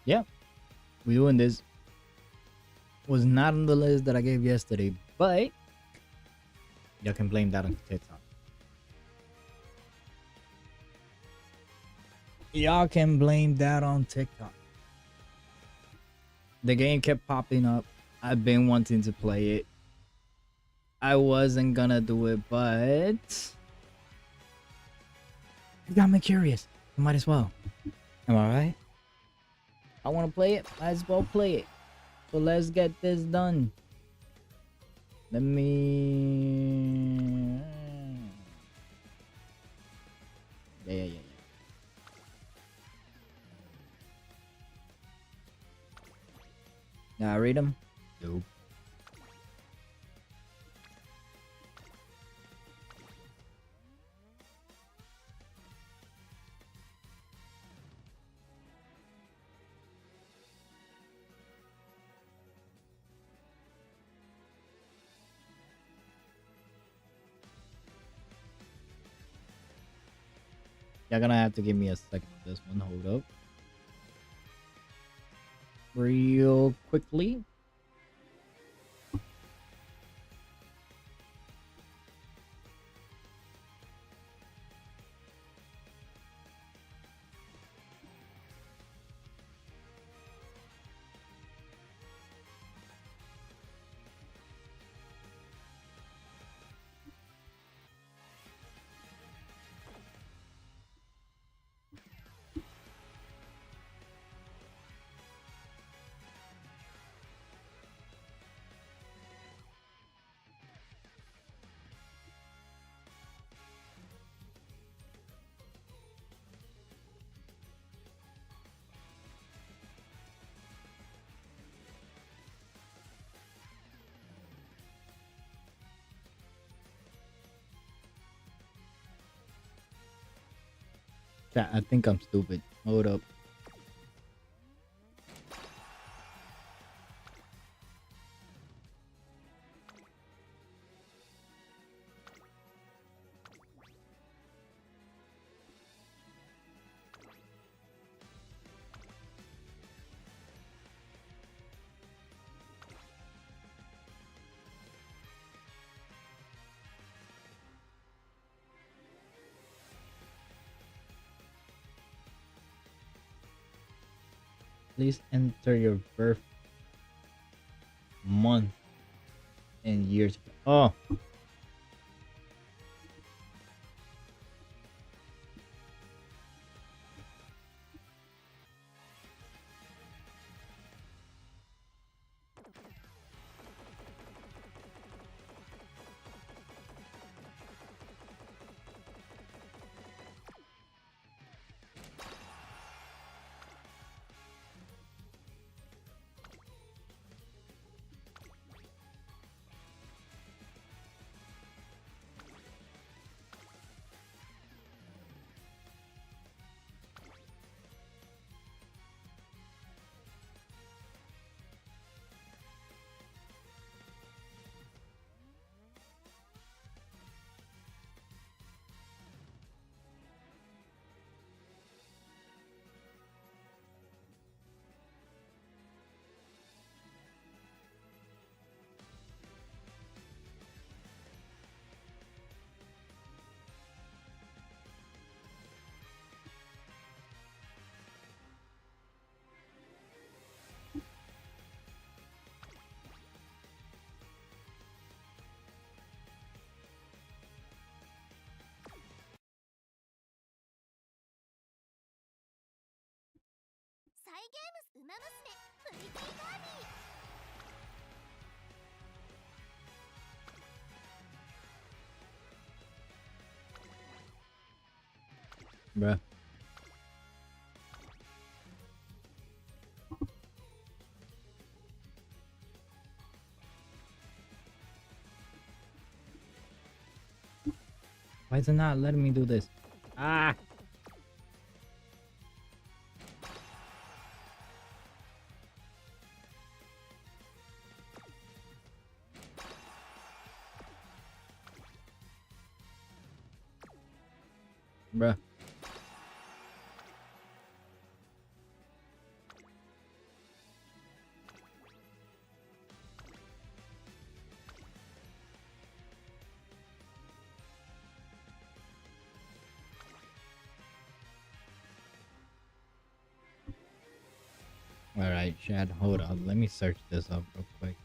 Yeah, we doing this. Was not on the list that I gave yesterday, but you can blame that on TikTok. Y'all can blame that on TikTok. The game kept popping up. I've been wanting to play it. I wasn't gonna do it, but it got me curious. I might as well. Am I right? I want to play it. Might as well play it. So let's get this done. Let me. Yeah. Now read them. Nope. You're gonna have to give me a second on this one. Hold up. Real quickly. Chat, I think I'm stupid. Hold up. Please enter your birth month and years. Oh, bruh. Why is it not letting me do this? Ah, bruh. Alright, Chad, hold up. Let me search this up real quick.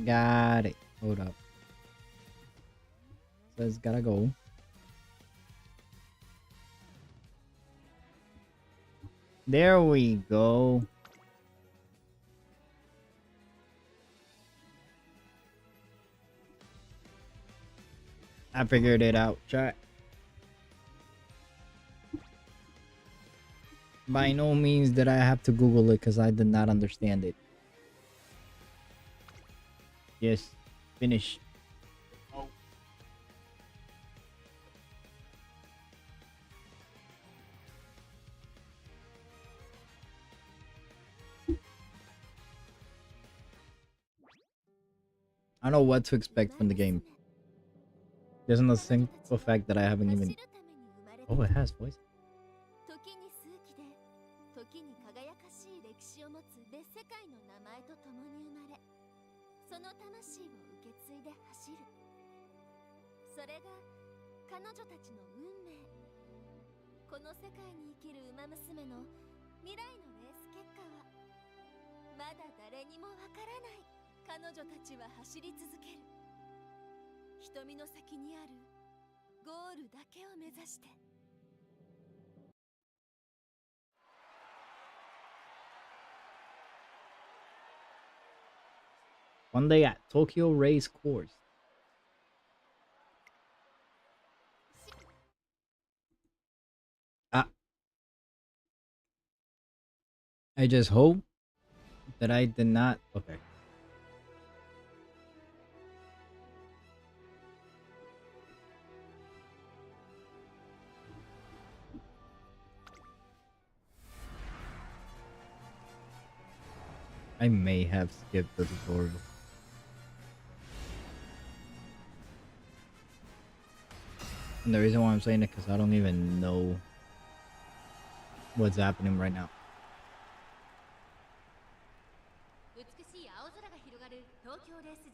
Got it. Hold up. Says gotta go. There we go. I figured it out, chat. By no means did I have to Google it because I did not understand it. Yes, finish. Oh. I don't know what to expect from the game. There's no simple fact that I haven't even... Oh, it has voice. 時に数奇で時に輝かしい歴史を持つ別世界の名前と共に生まれ、その魂を受け継いで走る。それが彼女たちの運命。この世界に生きるウマ娘の未来のレース結果はまだ誰にもわからない。彼女たちは走り続ける。瞳の先にあるゴールだけを目指して。One day at Tokyo Race Course. I just hope that I did not... Okay. I may have skipped the tutorial. And the reason why I'm saying it because I don't even know what's happening right now.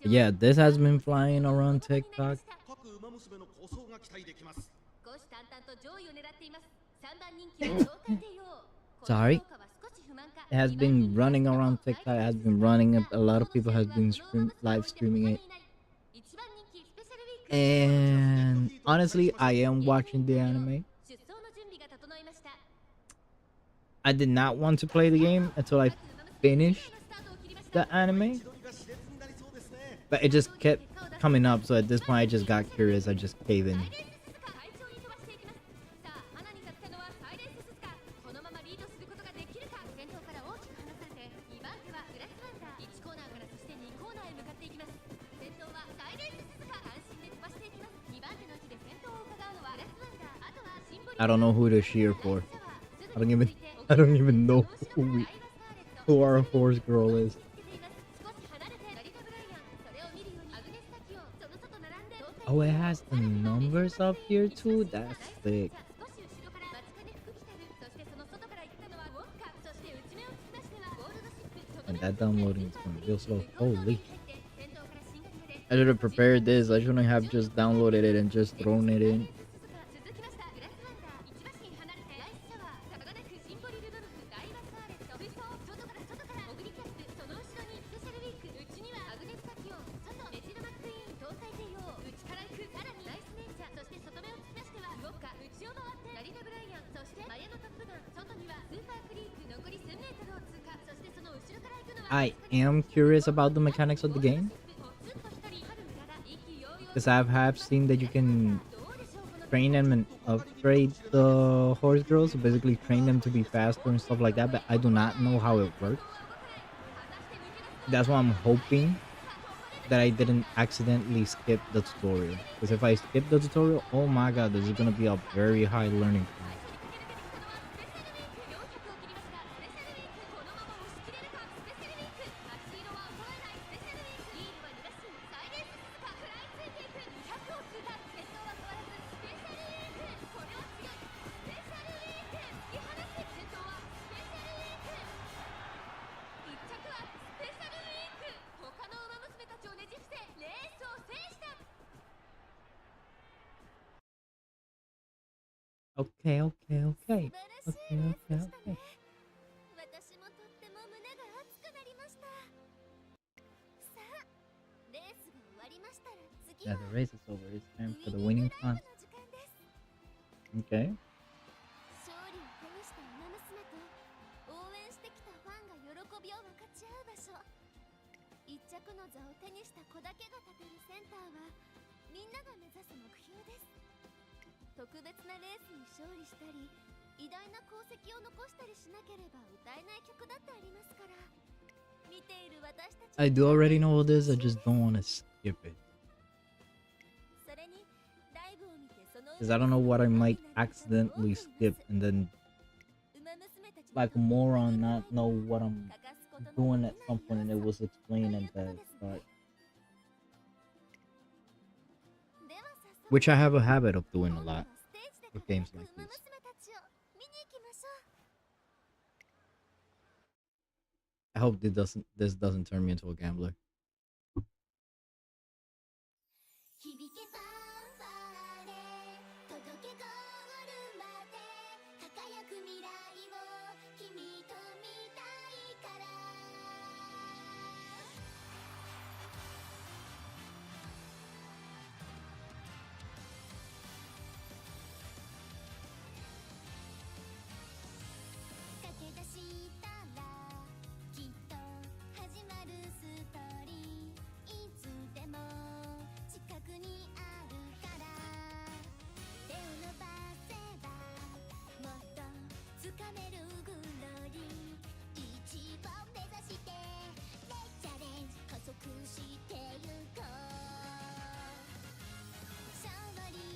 Yeah, this has been flying around TikTok. Sorry. It has been running around TikTok. It has been running. A lot of people have been live streaming it. And honestly, I am watching the anime. I did not want to play the game until I finished the anime. But it just kept coming up, so at this point I just got curious. I just caved in. I don't know who to cheer for. I don't even know who our horse girl is. Oh, it has the numbers up here too? That's sick. And that downloading is going real slow. Holy. I should have prepared this. I shouldn't have just downloaded it and just thrown it in. I am curious about the mechanics of the game, because I have seen that you can train them and upgrade the horse girls. So basically, train them to be faster and stuff like that. But I do not know how it works. That's why I'm hoping that I didn't accidentally skip the tutorial. Because if I skip the tutorial, oh my god, this is gonna be a very high learning curve. Okay, okay, okay. Okay, okay, okay. 私もとっても胸が熱くなりました。さあ、レースが終わりましたら次 Yeah, は the race is over. It's ウ time ィ for the ニン winning グライ contest. ブの時間です。 Okay. 勝利を手にした馬娘と応援してきたファンが喜びを分かち合う場所。一着の座を手にした子だけが立てるセンターはみんなが目指す目標です。特別なレースに勝利したり偉大な功績を残したりしなければ歌えない曲だってありますから。見ている私たち I do already know all this. I just don't want to skip it. それにライブを見てその Because I don't know what I might accidentally skip and then, 馬娘たち like a moron, not know what I'm doing at some point and it was explained at the start. Which I have a habit of doing a lot with games like this. I hope this doesn't turn me into a gambler. 響けファンファーレ届けゴールまで輝く未来を君と見たいから駆け出したらきっと始まるストーリーいつでも近くにあるから手を伸ばせばもっと掴めるグローリー一を目指してチャレンジ加速してゆこう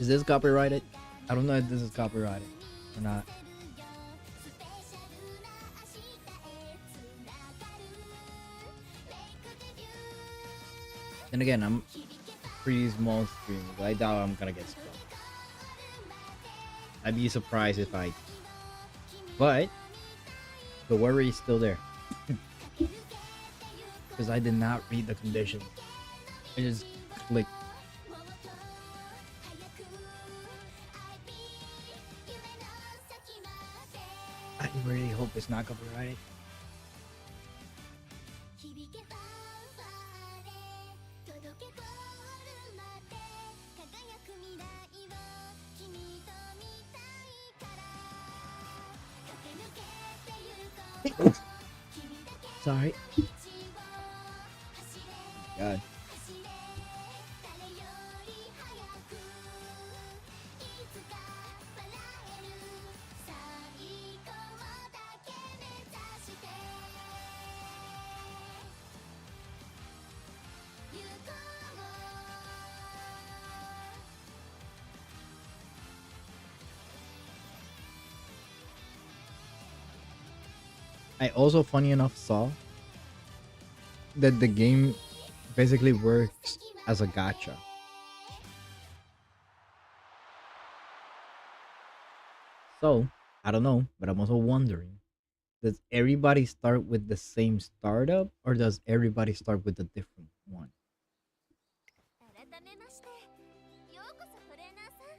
Is this copyrighted? I don't know if this is copyrighted or not. And again, I'm pretty small stream. I doubt I'm gonna get stuck. I'd be surprised if I. But the worry is still there. Because I did not read the conditions. I just clicked. I really hope it's not copyrighted. 響けファンファーレ届けゴールまで輝く未来を君と見たいから駆け抜けてゆこう君だけ Sorry. 道を走れ God. 走れ誰より速くいつか笑える最高だけ目指して行こう I also, funny enough, saw that the game basically works as a gacha. So, I don't know, but I'm also wondering, does everybody start with the same startup or does everybody start with a different one? 改めましてようこそトレーナーさん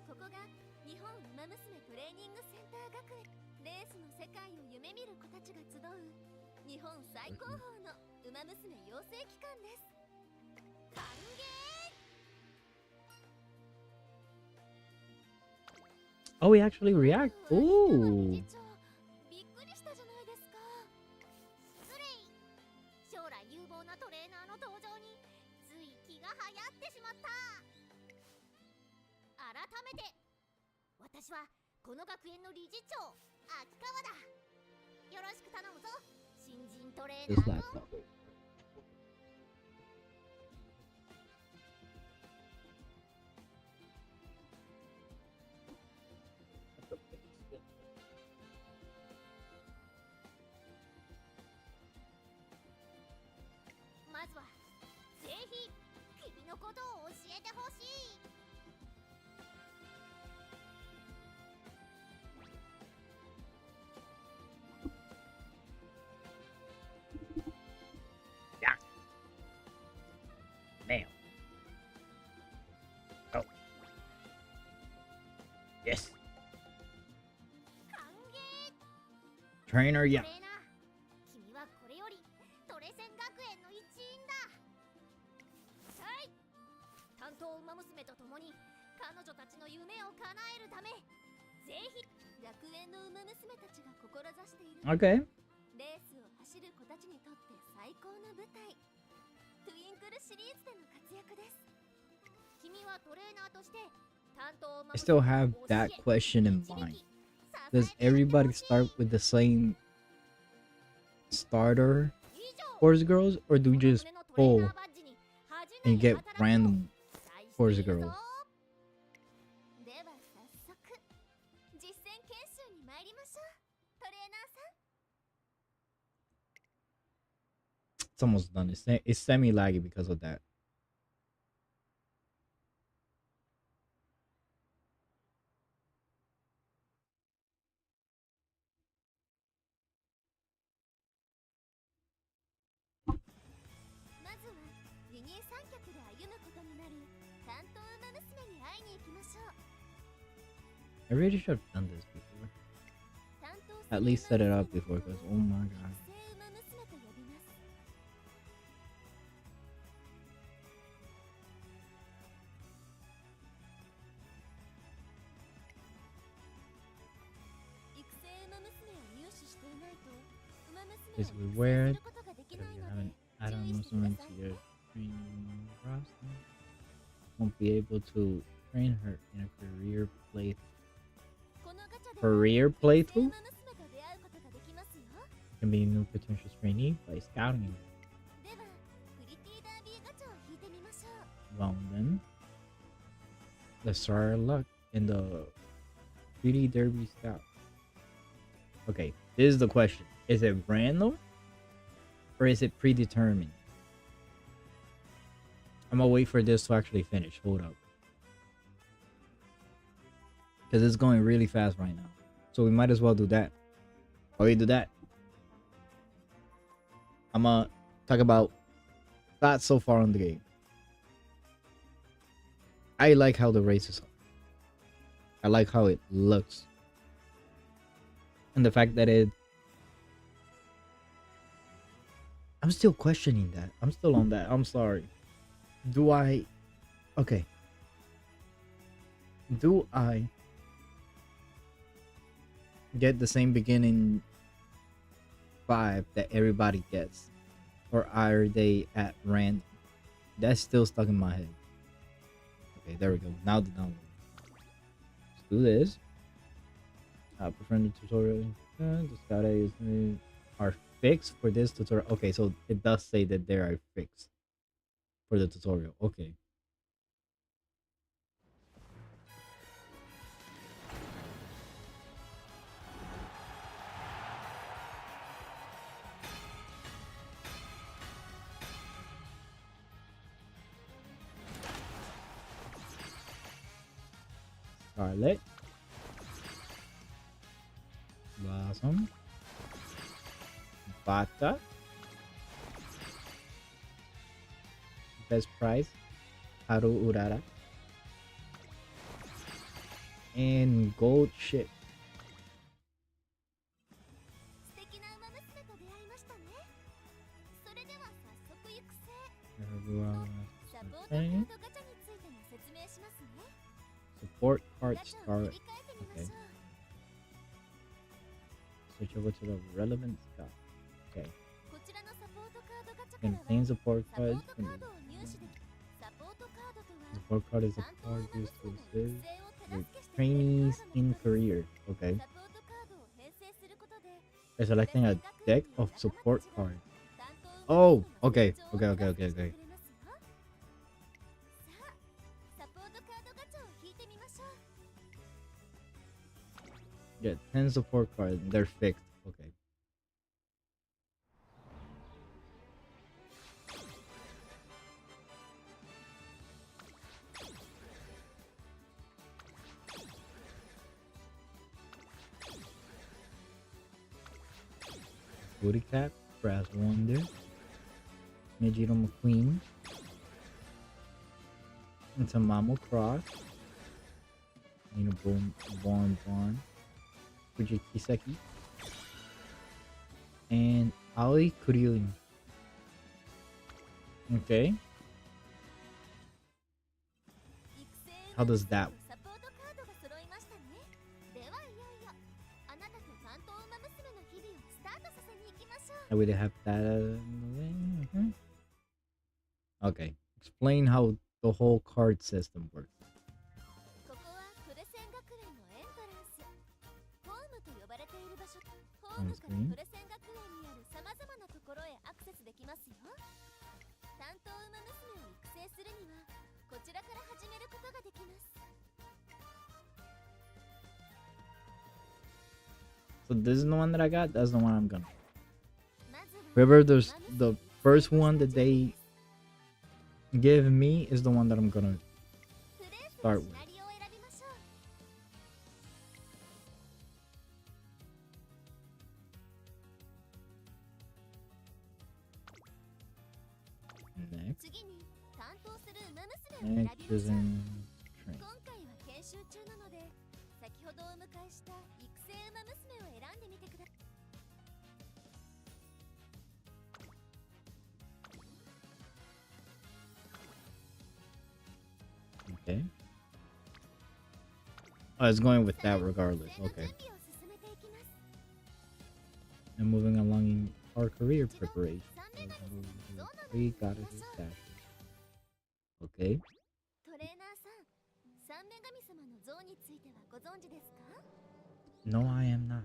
ここが日本ウマ娘トレーニングセンター学園レースの世界を夢見る子たちが集う日本最高峰のウマ娘養成機関です歓迎 Oh, we actually react. 理 Ooh. 事長びっくりしたじゃないですか失礼将来有望なトレーナーの登場につい気が流行ってしまった改めてはこの学園の理事長秋川だ。よろしく頼むぞ新人トレーナ This ーの。 laptop. Wait. まずはぜひ君のことを教えてほしい。Yeah. Nail. Oh. Yes. 歓迎 Trainer, ト yeah. レーナー、君はこれよりトレセン学園の一員だ。はい、担当馬娘と共に彼女たちの夢を叶えるため、ぜひ学園の馬娘たちが志している Okay. レースを走る子たちにとって最高の舞台、トゥインクルシリーズでの活躍です。君はトレーナーとして担当馬 I 娘 still have that question in mind. Does everybody start with the same starter Force Girls, or do we just pull and get random Force Girls? では早速実践研修に参りましょう。トレーナーさん。 It's almost done. It's semi-laggy because of that. まずは二人三脚で歩むことになる担当馬娘に会いに行きましょう。 I really should have done this before. 担当 At least set it up before, because oh my god. 育成馬娘と呼びます。育成馬娘を入手していないと馬娘を This 育 is 成 weird. することができ If ない you の haven't で added 注意してく Musume ださ to い your ね。 training roster, won't be able to train her in a career play. このガチャで Career 育成 playthrough? 馬娘と出会うことができますよ。 Can be a new potential trainee by scouting him. ではプリティダービーガチャを引いてみましょう。 Well then, let's try our luck in the Beauty Derby Scout. Okay, this is the question. Is it random? Or is it predetermined? I'm gonna wait for this to actually finish. Hold up. Because it's going really fast right now. So we might as well do that. While we do that, I'm gonna talk about thoughts so far on the game. I like how the races are. I like how it looks. And the fact that I'm still questioning that. I'm still on that. I'm sorry. Do I... Okay. Do I get the same beginning vibe that everybody gets? Or are they at random? That's still stuck in my head. Okay, there we go. Now the download. Let's do this. Prefer the tutorial. The scout is are fixed for this tutorial. Okay, so it does say that they are fixed for the tutorial. Okay. Scarlet. Blossom. Bata. Best prize. Haru Urara. And gold ship. 素敵な馬娘と出会いましたね。それでは早速育成。 Everyone サポートカードガチャについても説明しますね。 support card ガチャを start. 切り替えてみましょう。 Switch over to the relevant stuff. Okay. こちらのサポートカードガチャからは Contain support サポー cards. トカードを入手できる。サポートカードとは Support card is a 担当 card 馬 used to 娘の assist 育成を Your trainees in career. Okay. They're selecting a deck of support cards. Oh, okay. Okay. Yeah, 10 support cards. They're fixed. Okay. Booty Cap, Brass Wonder, Nijiro McQueen, and Tamamo Cross, Nina Born, Fuji Kiseki, and Ali Kuryuin. Okay. How does that work? I would have that. Okay. Explain how the whole card system works. On screen. So this is the one that I got. That's the one I'm gonna. Whoever the first one that they give me is the one that I'm gonna start with. Next is in train. Okay. Oh, it's going with that regardless. Okay. And moving along in our career preparation. We got it established. Okay. No, I am not.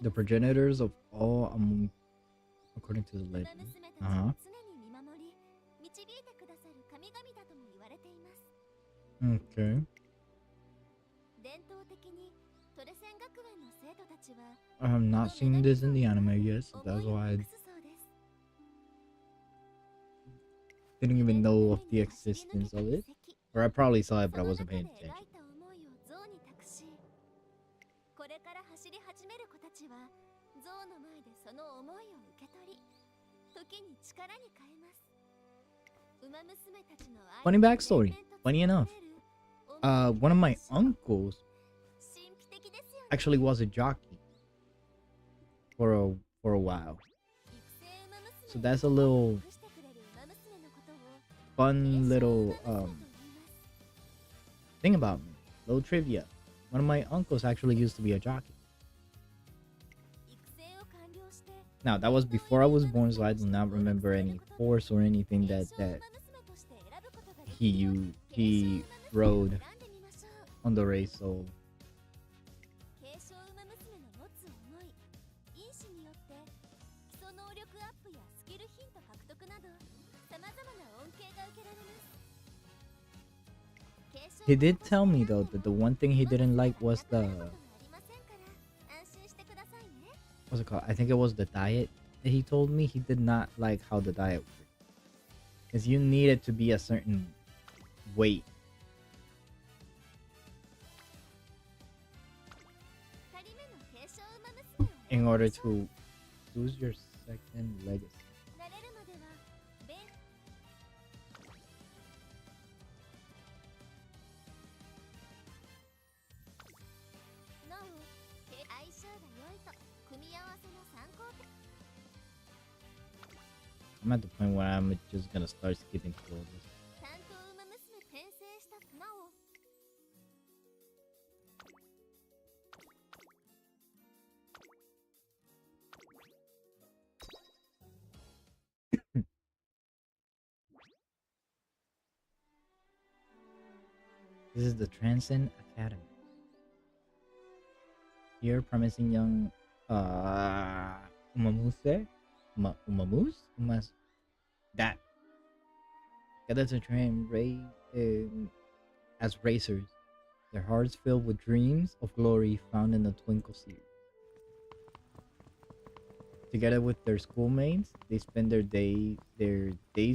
The progenitors of all according to the legend. Okay. I have not seen this in the anime yet, so that's why I didn't even know of the existence of it. Or I probably saw it, but I wasn't paying attention. Funny backstory. Funny enough. One of my uncles actually was a jockey for a while. So that's a little fun little thing about me. Little trivia. One of my uncles actually used to be a jockey. Now that was before I was born, so I do not remember any horse or anything that he rode on the race. So he did tell me though that the one thing he didn't like was the what's it called? I think it was the diet that he told me. He did not like how the diet worked. Because you needed to be a certain weight. In order to lose your second legacy. I'm at the point where I'm just gonna start skipping through all this. This is the Transcend Academy. Here, promising young Umamuse, that gathered to train as racers. Their hearts filled with dreams of glory found in the Twinkle series. Together with their schoolmates, they spend their days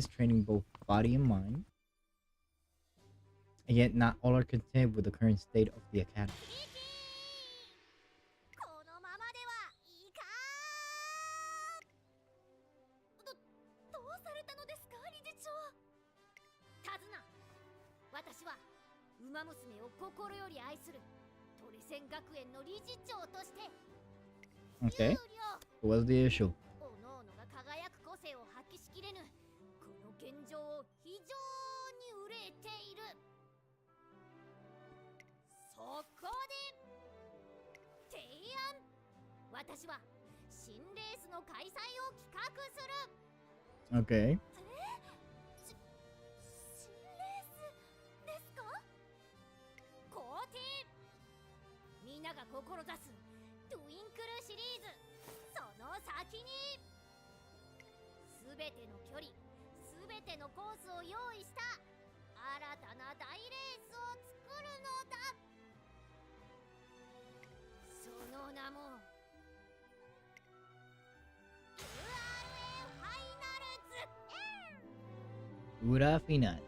training both body and mind. And yet, not all are content with the current state of the academy. このままではいかん。どうされたのですか、理事長。手綱、私は馬娘を心より愛するトリセン学園の理事長として。Okay. What's the issue? おのおのが輝く個性を発揮しきれぬこの現状を非常に憂えている。そこで提案。私は新レースの開催を企画する。 Okay. 新レースですか。皇帝、みんなが志すトゥインクルシリーズ、その先にすべての距離、すべてのコースを用意した新たな大レースを作るのだ。その名も URA ファイナルズ。 Ura Final.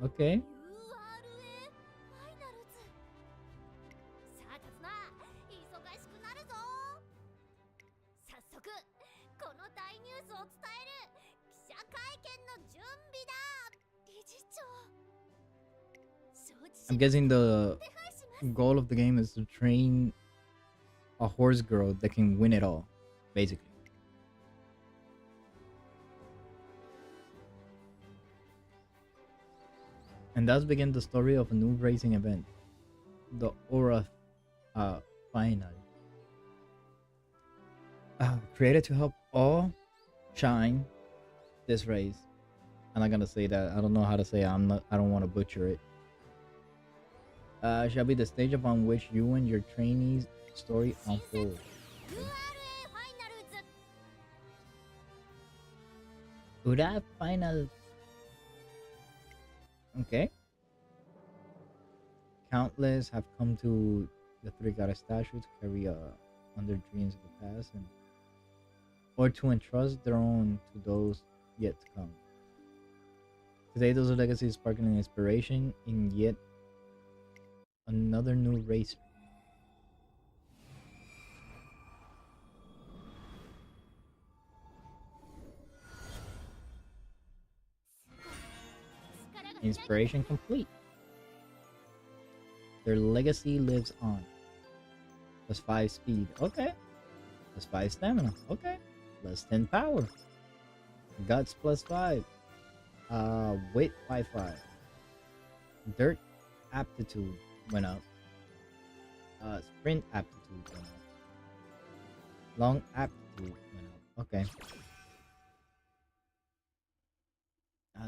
Okay. URA ファイナルズ。さあ、タツナ、忙しくなるぞ。早速、この大ニュースを伝える記者会見の準備だ。理事長。承知し I'm guessing the 手配します。 goal of the game is to train a horse girl that can win it all, basically. And thus begins the story of a new racing event, the Aura Final. Created to help all shine this race. I'm not gonna say that. I don't know how to say it. I don't want to butcher it. Shall be the stage upon which you and your trainees' story unfolds. URA ファイナルズ。 Ura Final. Okay. Countless have come to the three goddess statue to carry on their dreams of the past or to entrust their own to those yet to come. Today, those are legacies sparkling inspiration in yet another new racer. Inspiration complete. Their legacy lives on. Plus 5 speed. Okay. Plus 5 stamina. Okay. Plus 10 power. Guts plus 5. Wit by 5. Dirt aptitude went up. Sprint aptitude went up. Long aptitude went up. Okay.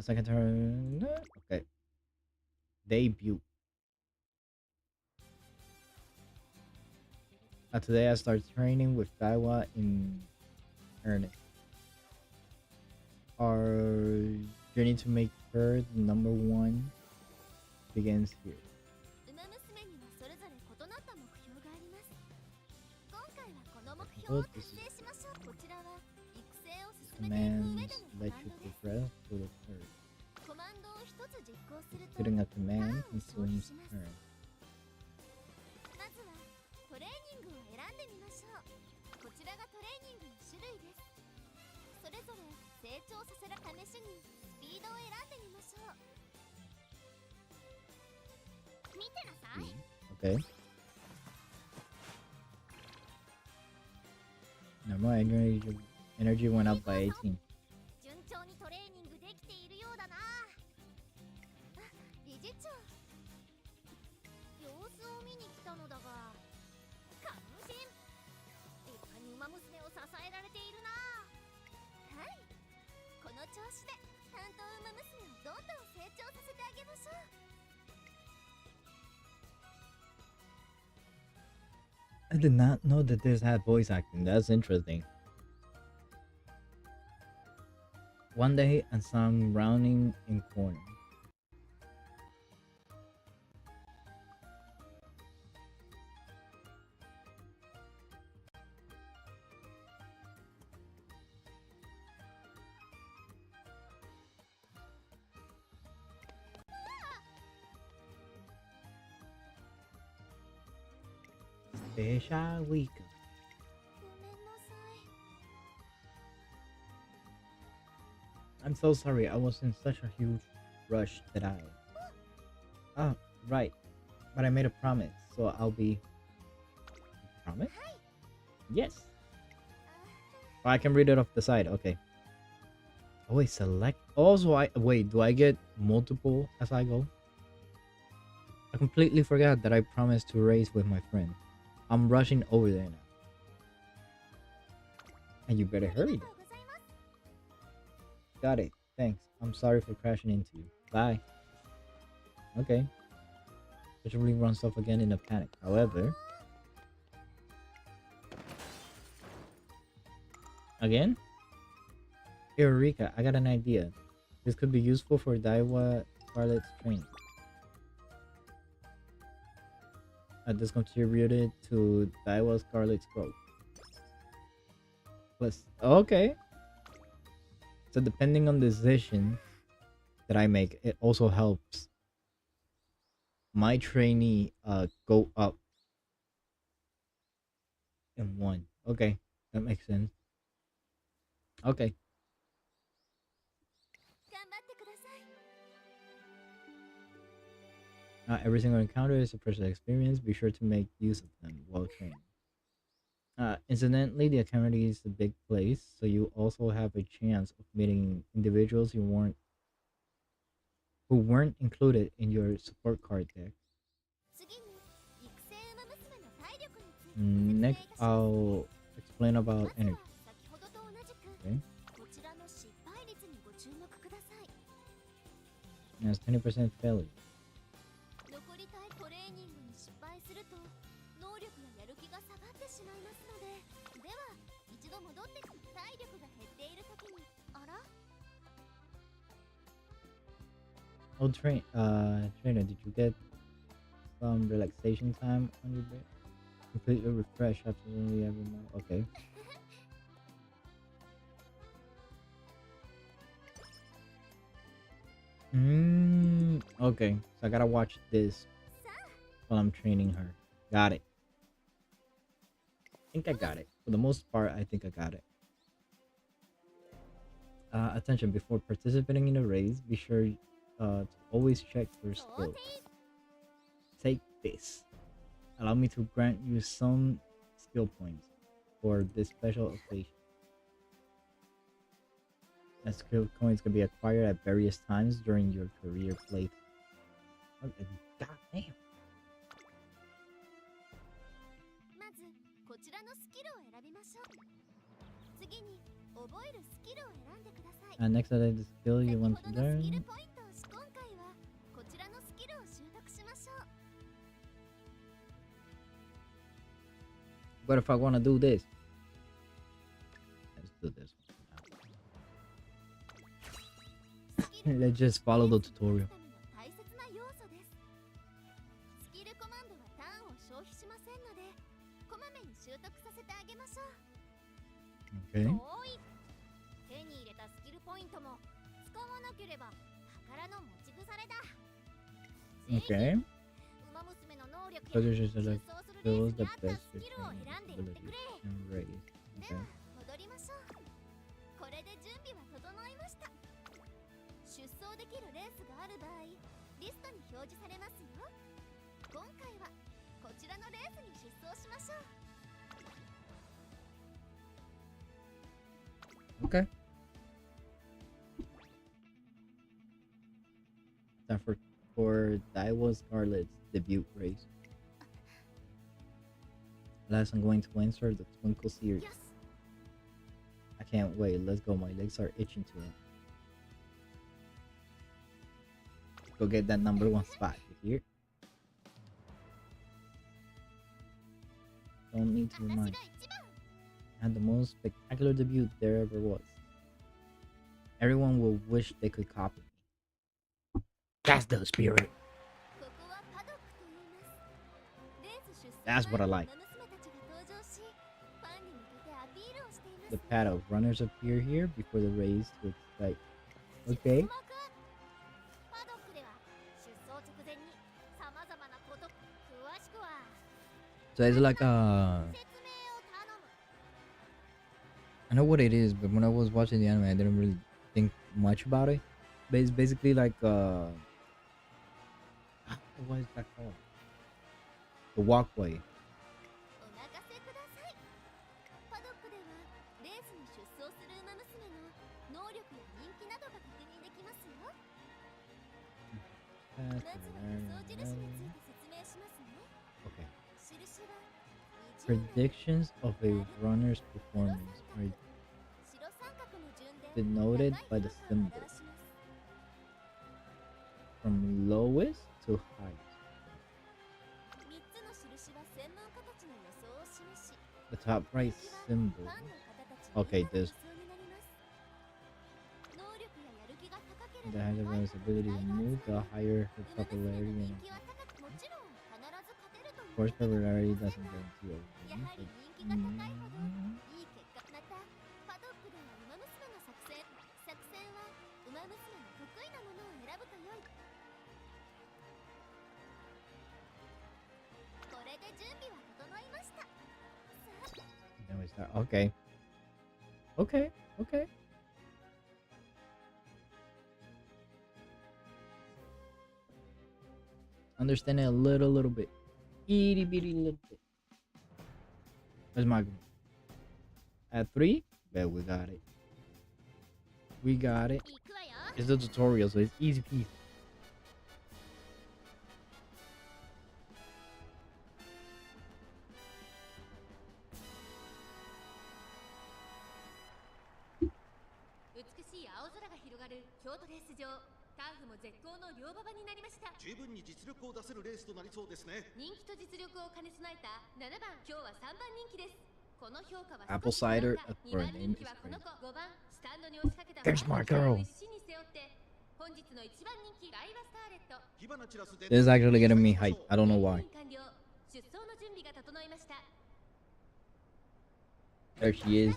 Second turn. Okay. Debut. Today I start training with Daiwa in earnest. Our journey to make her the number one begins here. ウマ娘にはそれぞれ異なった目標があります。今回はこの目標 Oh, を this 達 is 成しましょう。こちらは育成を進めていく上 commands でのコ let マン you ドです。 progress to the third. コマンドを一つ実行すると Putting a ター command ンを消費 consumes します。 turn. まずはトレーニングを選んでみましょう。こちらがトレーニングの種類です。それぞれ成長させる試しにスピードを選んでみましょう。見てなさい。 Okay. Normal energy went up by 18. 順調にトレーニングできているようだな。あ、理事長。様子を見に来たのだが、感心。立派に馬娘を支えられているな。はい。この調子で担当馬娘をどんどん成長させてあげまし I did not know that this had voice acting. That's interesting. One day, and some rounding in corner. Special week. ごめんなさい。 I'm so sorry. I was in such a huge rush that I. Oh, right. But I made a promise, so I'll be. Promise? Yes. Oh, I can read it off the side. Okay. Oh wait, select. Also, I wait. Do I get multiple as I go? I completely forgot that I promised to race with my friend. I'm rushing over there now. And you better あり hurry. がとうございます。 Got it. Thanks. I'm sorry for crashing into you. Bye. Okay. Usually runs off again in a panic. However. Again? Eureka, I got an idea. This could be useful for Daiwa Scarlet's training. This contributed to Daiwa Scarlet's growth. Plus, okay. So depending on the decision that I make, it also helps my trainee go up in one. Okay, that makes sense. Okay. 頑張ってください。 Every single encounter is a personal experience. Be sure to make use of them while training. Incidentally, the academy is a big place, so you also have a chance of meeting individuals who weren't included in your support card deck. 次に育成馬娘の体力についてご説明い Next, たします。 I'll explain ま about ず energy. は先ほどと同じく Okay. こちらの失敗率にご注目ください。 It has 20% failure. 残りたいトレーニングに失敗すると能力ややる気が下がってしまいますので、では一度戻ってきて体力が減っている時にあら Oh, trainer, did you get some relaxation time on your bed? Completely refresh absolutely every month. Okay. Okay. So I gotta watch this while I'm training her. Got it. I think I got it. For the most part, I think I got it. Attention, before participating in a race, be sure to always check your 想 skills. 定 Take this. Allow me to grant you some skill points for this special occasion. And skill coins can be acquired at various times during your career playthrough. Okay, God damn. まずこちらのスキルを選びましょう。次に覚えるスキルを選んでください。 Next, select the skill 先 you ほ want ど to のスキル learn. ポイントをし今回はこちらのスキルを習得しましょう。 What if I want to do this? Let's do this one. スキル Let's just follow the を tutorial. 大切な要素です。スキルコマンドはターンを消費しませんので、こまめに習得させてあげましょう。 Okay. おい、手に入れたスキルポイントも使わなければ宝の持ち腐れだ。 Okay. 馬娘の能力 So や you should 出 select 走するレー skills スに that 合った best ス your キルを training 選んでいってく abilities れ。 and race. で Okay. は戻りましょう。これで準備は整いました。出走できるレースがある場合、リストに表示されますよ。今回はこちらのレースに出走しましょう。 Okay. Time for Daiwa Scarlet's debut race. Last, I'm going to enter the Twinkle series. よし、 I can't wait. Let's go. My legs are itching to it. Go get that number one spot. You hear? don't need to remind. Had the most spectacular debut there ever was. Everyone will wish they could copy me. That's the spirit. That's what I like. The pad of runners appear here before the race to excite. Okay. So it's like I know what it is, but when I was watching the anime, I didn't really think much about it. But it's basically like what is that called? The walkway. Okay. Predictions of a runner's performance are denoted by the symbol from lowest to highest. The top right symbol. Okay, this. The higher the runner's ability to move, the higher her popularity. And of course, popularity doesn't guarantee a win. Then we start. Okay. Okay. Okay. Understand it a little bit. Itty bitty little bit. Where's my group? At 3? Bet we got it. We got it. It's the tutorial, so it's easy peasy. Apple cider for a name is crazy. There's my girl. This is actually getting me hyped. I don't know why. There she is.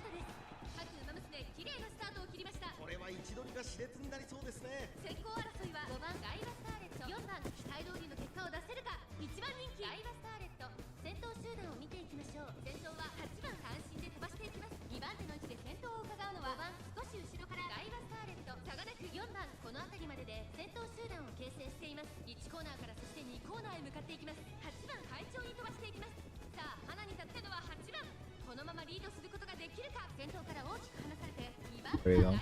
There you go.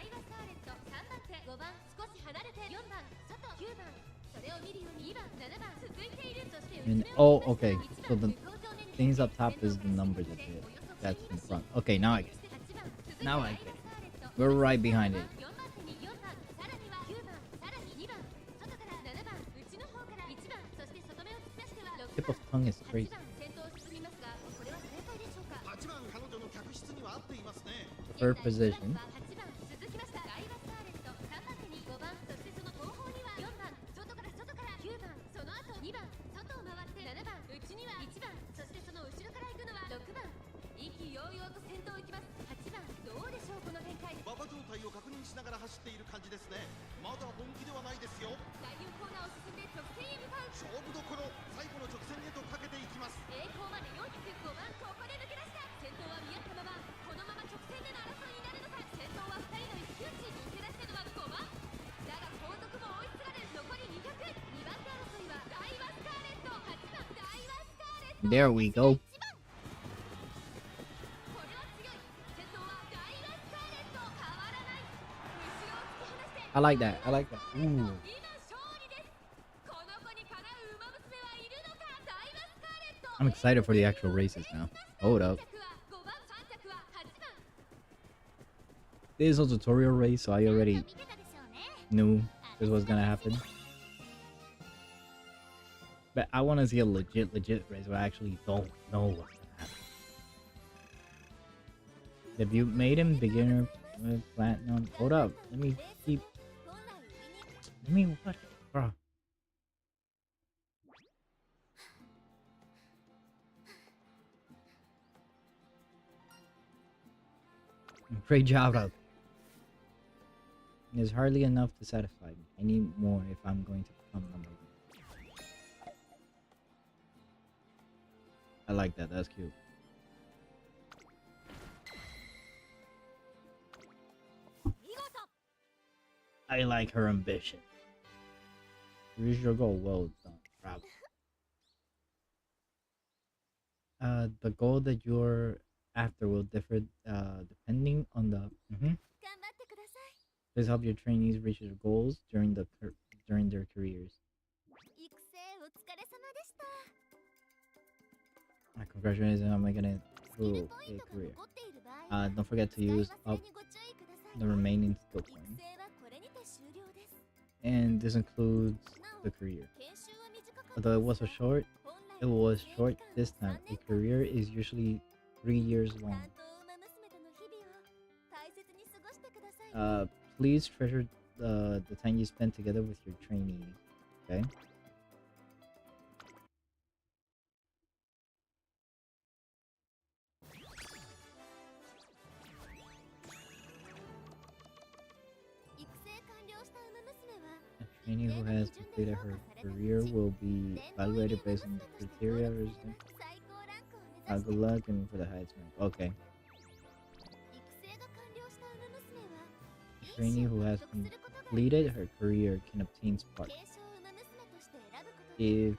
And, oh, okay. So the things up top is the numbers that's in front. Okay, now I get it. Now I get it. We're right behind it. Tip of tongue is crazy. Third position. There we go. I like that. I like that. Ooh. I'm excited for the actual races now. Hold up. This is a tutorial race, so I already knew this was gonna happen. But I want to see a legit race where I actually don't know what's gonna happen. If you made him beginner with platinum, hold up. Let me keep. Let me what, bro? Great job, Rob. There's hardly enough to satisfy me. I need more if I'm going to become number one. I like that. That's cute. I like her ambition. Reach your goal. Well done. Bravo. The goal that you're after will differ depending on the. Please help your trainees reach their goals during their careers. Congratulations on making it through a career. Don't forget to use up the remaining skill points. And this includes the career. Although it was short this time. A career is usually 3 years long. Please treasure the time you spend together with your trainee. Okay. A trainee who has completed her career will be evaluated based on the criteria. Good luck and for the highest rank. Okay. A trainee who has completed her career can obtain sparks. If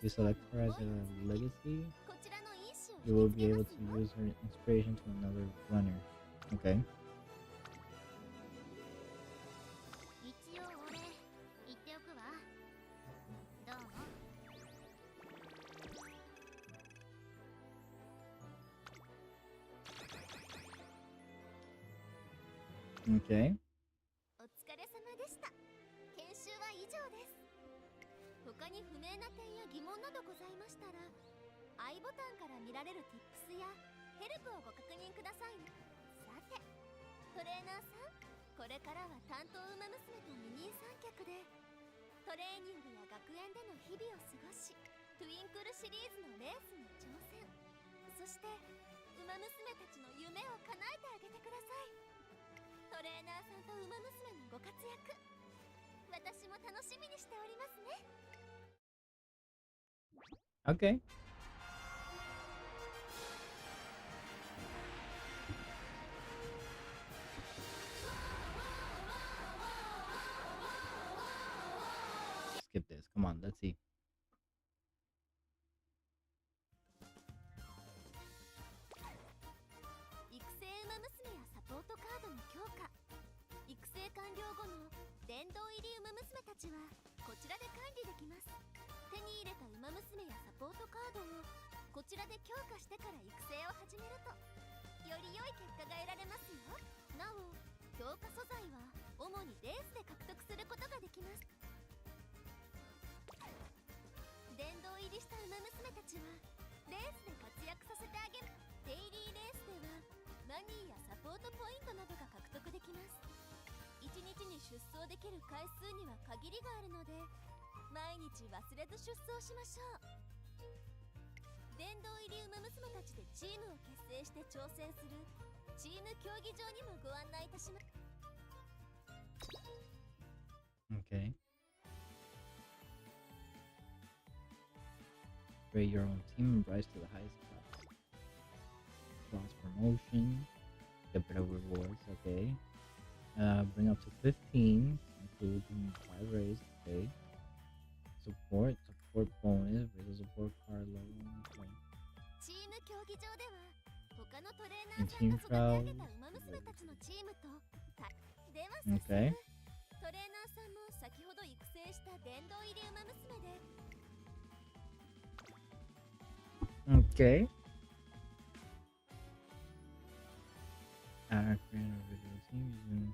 you select her as a legacy, you will be able to use her inspiration to another runner. Okay. Okay. お疲れ様でした。研修は以上です。他に不明な点や疑問などございましたら、I ボタンから見られる Tips やヘルプをご確認ください。さて、トレーナーさん、これからは担当ウマ娘と二人三脚でトレーニングや学園での日々を過ごし、トゥインクルシリーズのレースに挑戦、そしてウマ娘たちの夢を叶えてあげてください。トレーナーさんとウマ娘のご活躍、私も楽しみにしておりますね。 Okay. Skip this. Come on, let's see. 育成ウマ娘やサポートカードの強化、育成完了後の殿堂入りウマ娘たちはこちらで管理できます。手に入れたウマ娘やサポートカードをこちらで強化してから育成を始めるとより良い結果が得られますよ。なお、強化素材は主にレースで獲得することができます。殿堂入りしたウマ娘たちはレースで活躍させてあげる。デイリーレースではマニーやサポートポイントなどが獲得できます。1日に出走できる回数には限りがあるので毎日忘れず出走しましょう。殿堂入りウマ娘たちでチームを結成して挑戦するチーム競技場にもご案内いたします。 Okay. Create your own team and rise to the highest class. Cross promotion. Get better rewards. Okay. Bring up to 15, including 5 raise. Okay. Support bonus. Raise support card level. Okay. チーム競技場では他のトレーナーさんが育て上げたウマ娘たちのチームとでは早速、Okay. トレーナーさんも先ほど育成した殿堂入りウマ娘で Okay. Create a video team.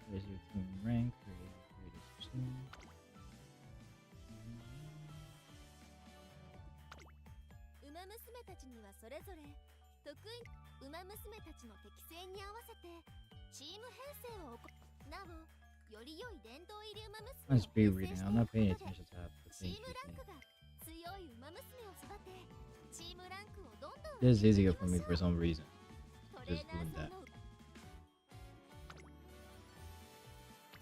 Raise your team rank. Create a team. 娘たちにはそれぞれ得意馬娘たちの適性に合わせてチーム編成をなおより良い殿堂入り馬 I'm 娘 just be reading. I'm not paying attention to half the チ things ーム she's ラン saying. クが強い馬娘を育てチームランクをどんどん This is easier for me for some reason. トレー Just ナー doing さ that. んの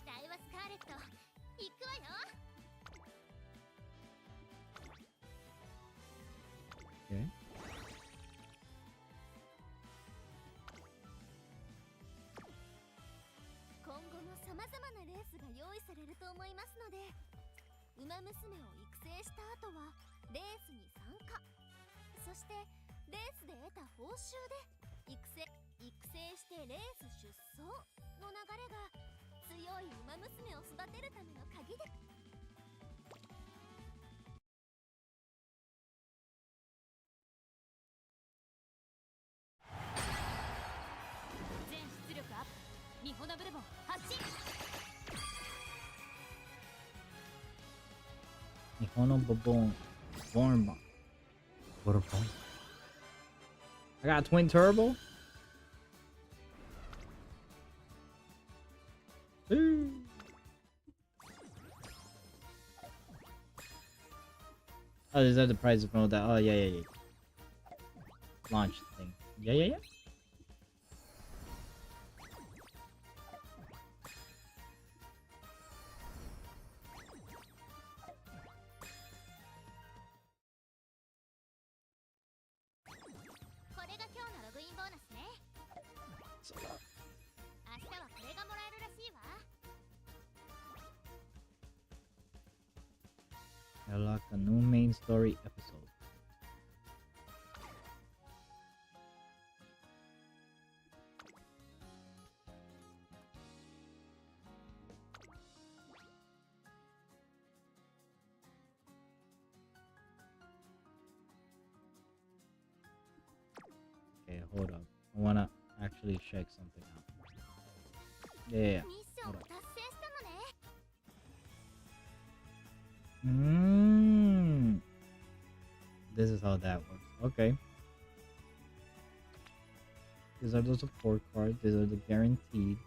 ダイワスカーレット行くわよ Okay. 今後も様々なレースが用意されると思いますので馬娘を育成した後はレースに参加そしてレースで得た報酬で育成してレース出走の流れが強い馬娘を育てるための鍵で全出力アップミホナブルボン発進 Nihono Bobon. Born. What a point. I got a twin turbo? Ooh. Oh, these are the prizes from all that. Oh, yeah. Launch thing. Yeah. これが今日のログインボーナスね明日はこれがもらえるらしいわ Unlock a new main story episode. Okay, hold up. I wanna actually check something out. Yeah. ミッションを達成したのね This is how that works. Okay. These are the support cards. These are the guaranteed.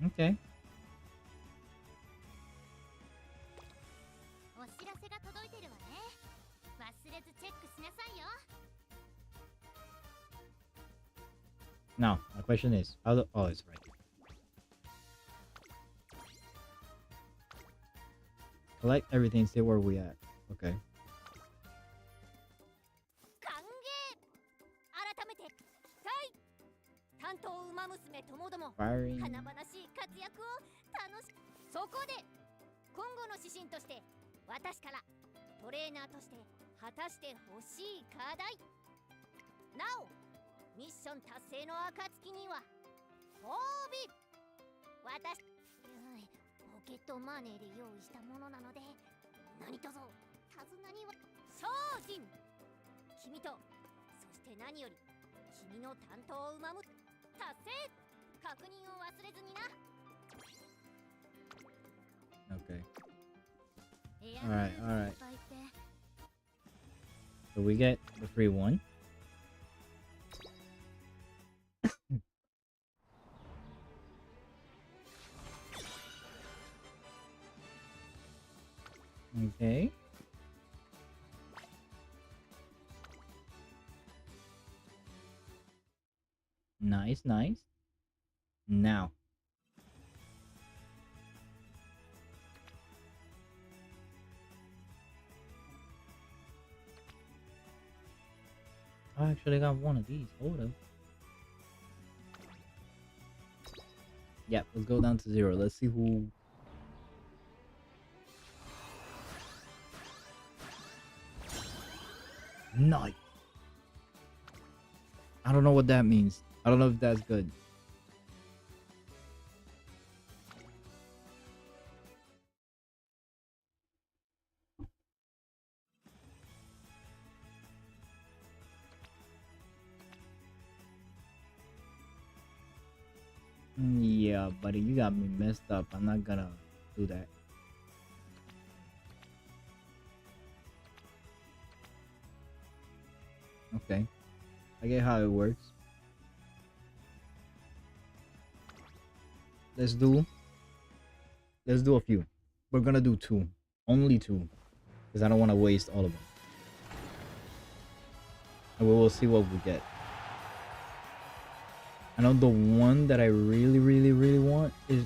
Okay. お知らせが届いてるわね忘れずチェックしなさいよ Now, my question is, how the... Oh, it's right here. Collect everything, see where we at. Okay. 歓迎改めてはい担当馬娘ともども Firing. 華々しい活躍を楽しそこで今後の指針として私からトレーナーとして果たしてほしい課題なおミッション達成の暁には褒美私ポケットマネーで用意したものなので何とぞ手綱には精進君とそして何より君の担当馬む達成確認を忘れずにな Okay. Alright. So we get the free one. Okay. Nice. Now. I actually got one of these. Hold up. Yep, let's go down to 0. Let's see who... Nice. I don't know what that means. I don't know if that's good. Yeah, buddy, you got me messed up. I'm not gonna do that. Okay. I get how it works. Let's do a few. We're gonna do two. Only two. Because I don't want to waste all of them. And we will see what we get. I know the one that I really want is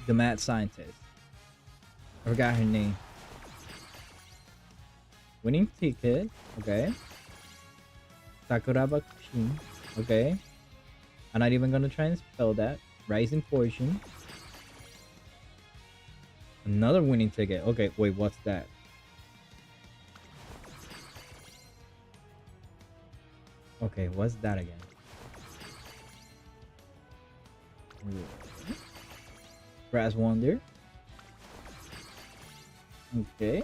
the mad scientist. I forgot her name. Winning ticket. Okay. Sakuraba Kushin. Okay. I'm not even gonna try and spell that. Rising portion. Another winning ticket. Okay, wait, what's that? Okay, what's that again? Brass Wonder. Okay.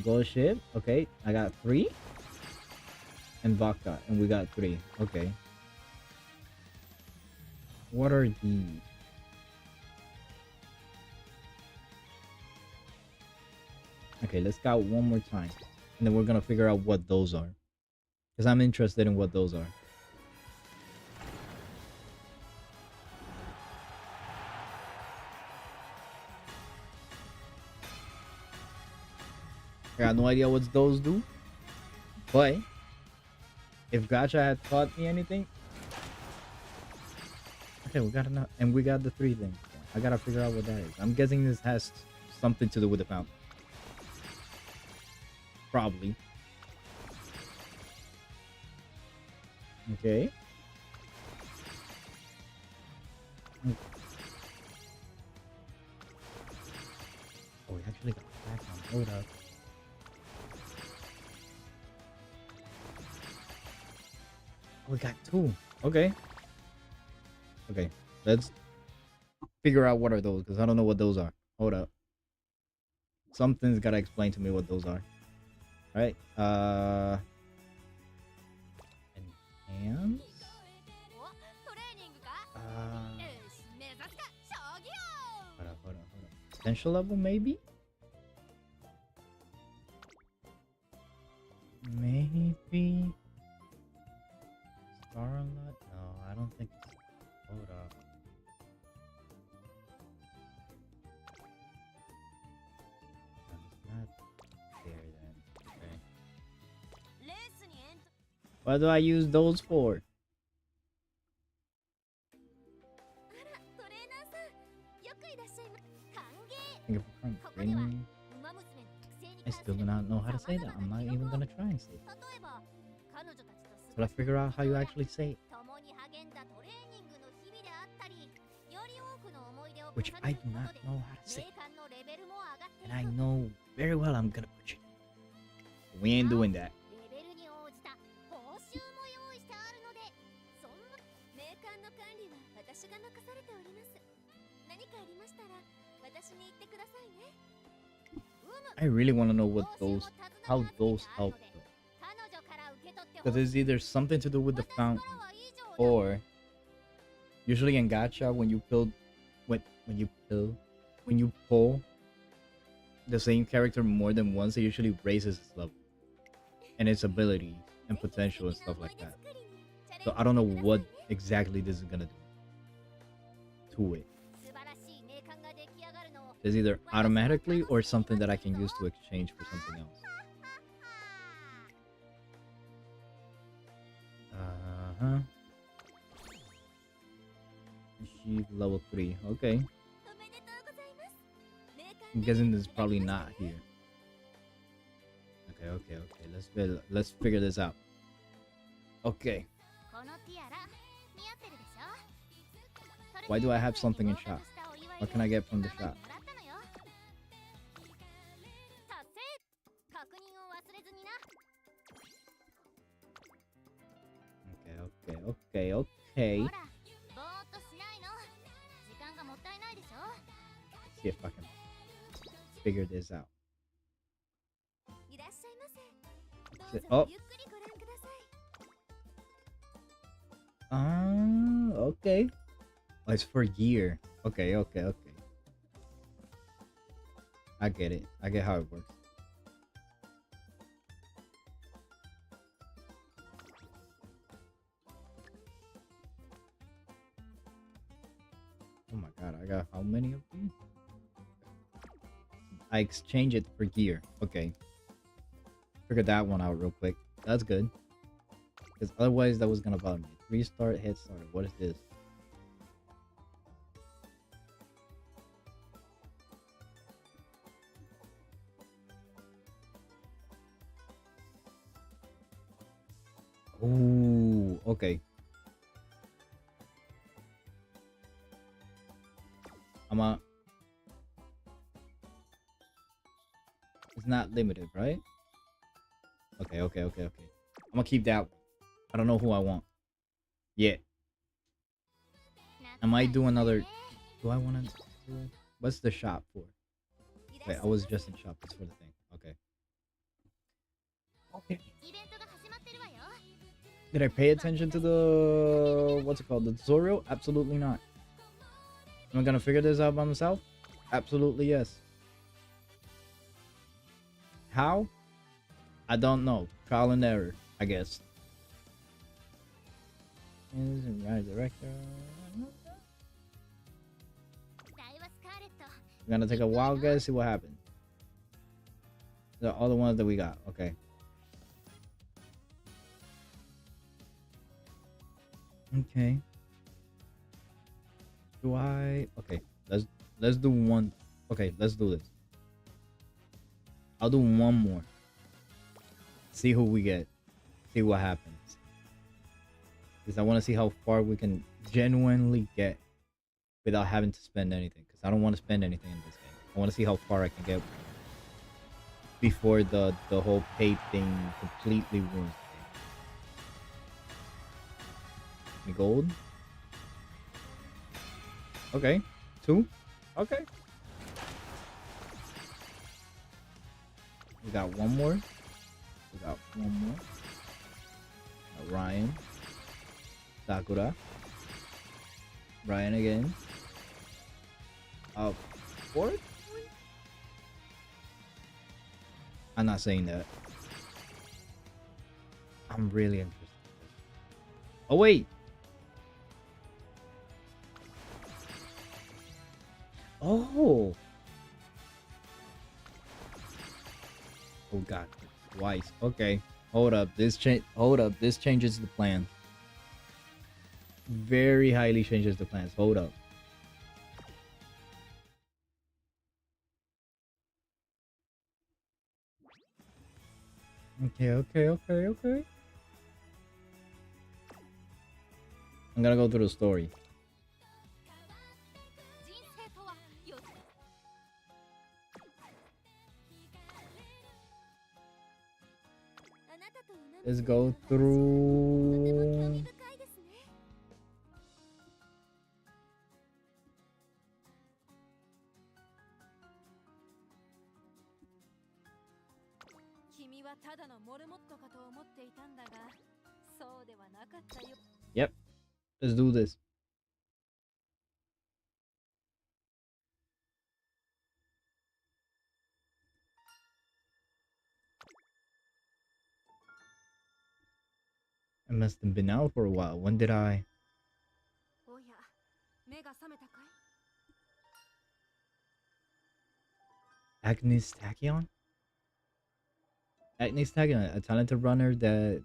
Gold ship. Okay, I got 3. And vodka, and we got 3. Okay. What are these? Okay, let's scout one more time. And then we're gonna figure out what those are. Because I'm interested in what those are. I got no idea what those do. But if Gacha had taught me anything. Okay, we got enough, and we got the 3 things. I gotta figure out what that is. I'm guessing this has something to do with the fountain. Probably. Okay. Oh, we actually got back on. Hold up. We got 2. Okay. Okay. Let's figure out what are those, because I don't know what those are. Hold up. Something's gotta explain to me what those are. Alright. Enhance? Hold up. Potential level, maybe? Maybe? Starlight? No, I don't think it's... Hold up. It's not there then. Okay. What do I use those for? Thank you for training. I still do not know how to say that. I'm not even gonna try and say it. But I figure out how you actually say it. Which I do not know how to say. And I know very well I'm gonna butcher it. We ain't doing that. I really want to know what those, how those help. Because it's either something to do with the fountain, or usually in gacha when you pull the same character more than once, it usually raises its level and its ability and potential and stuff like that. So I don't know what exactly this is gonna do to it. It's either automatically or something that I can use to exchange for something else. Achieve level 3. Okay. I'm guessing this is probably not here. Okay. Let's figure this out. Okay. Why do I have something in shop? What can I get from the shop? Okay. Let's see if I can figure this out. Oh. Okay. Oh, it's for gear. Okay, okay, okay. I get it. I get how it works. Oh my god, I got how many of these? I exchange it for gear. Okay. Figured that one out real quick. That's good. Because otherwise that was gonna bother me. Restart, head start. What is this? Ooh, okay. It's not limited, right? Okay, okay, okay, okay. I'm gonna keep that. I don't know who I want. Yeah. I might do another. Do I want to? What's the shop for? Wait, I was just in shop. It's for the thing. Okay. Okay. Did I pay attention to the what's it called? The tutorial? Absolutely not. Am I gonna figure this out by myself? Absolutely yes. How? I don't know. Trial and error, I guess. Is right director. I'm gonna take a wild guess, see what happens. The other ones that we got. Okay. Okay. Do I? Okay. Let's do one. Okay, let's do this. I'll do one more. See who we get. See what happens. Because I want to see how far we can genuinely get without having to spend anything. Because I don't want to spend anything in this game. I want to see how far I can get before the whole pay thing completely ruins the game. Gold. Okay. 2. Okay. We got one more. We got one more. Ryan. Sakura. Ryan again. 4th? I'm not saying that. I'm really interested. Oh wait. Oh. Oh god. Twice. Okay. Hold up. This changes the plan. Very highly changes the plans. Hold up. Okay, okay, okay, okay. I'm gonna go through the story. Let's go through. Yep. Let's do this. I must have been out for a while. When did I? Agnes Tachyon? Agnes Tachyon, a talented runner that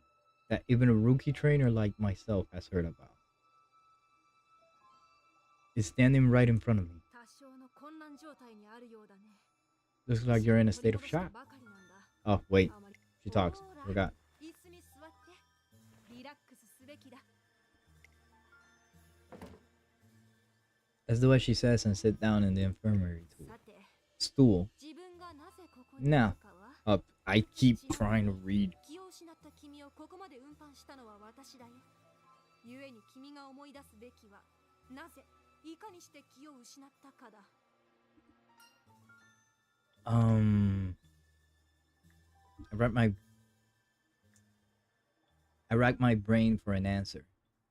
even a rookie trainer like myself has heard about, is standing right in front of me. Looks like you're in a state of shock. Oh, wait. She talks. Forgot. Let's do what she says and sit down in the infirmary stool. Now, up. I keep trying to read. I rack my brain for an answer.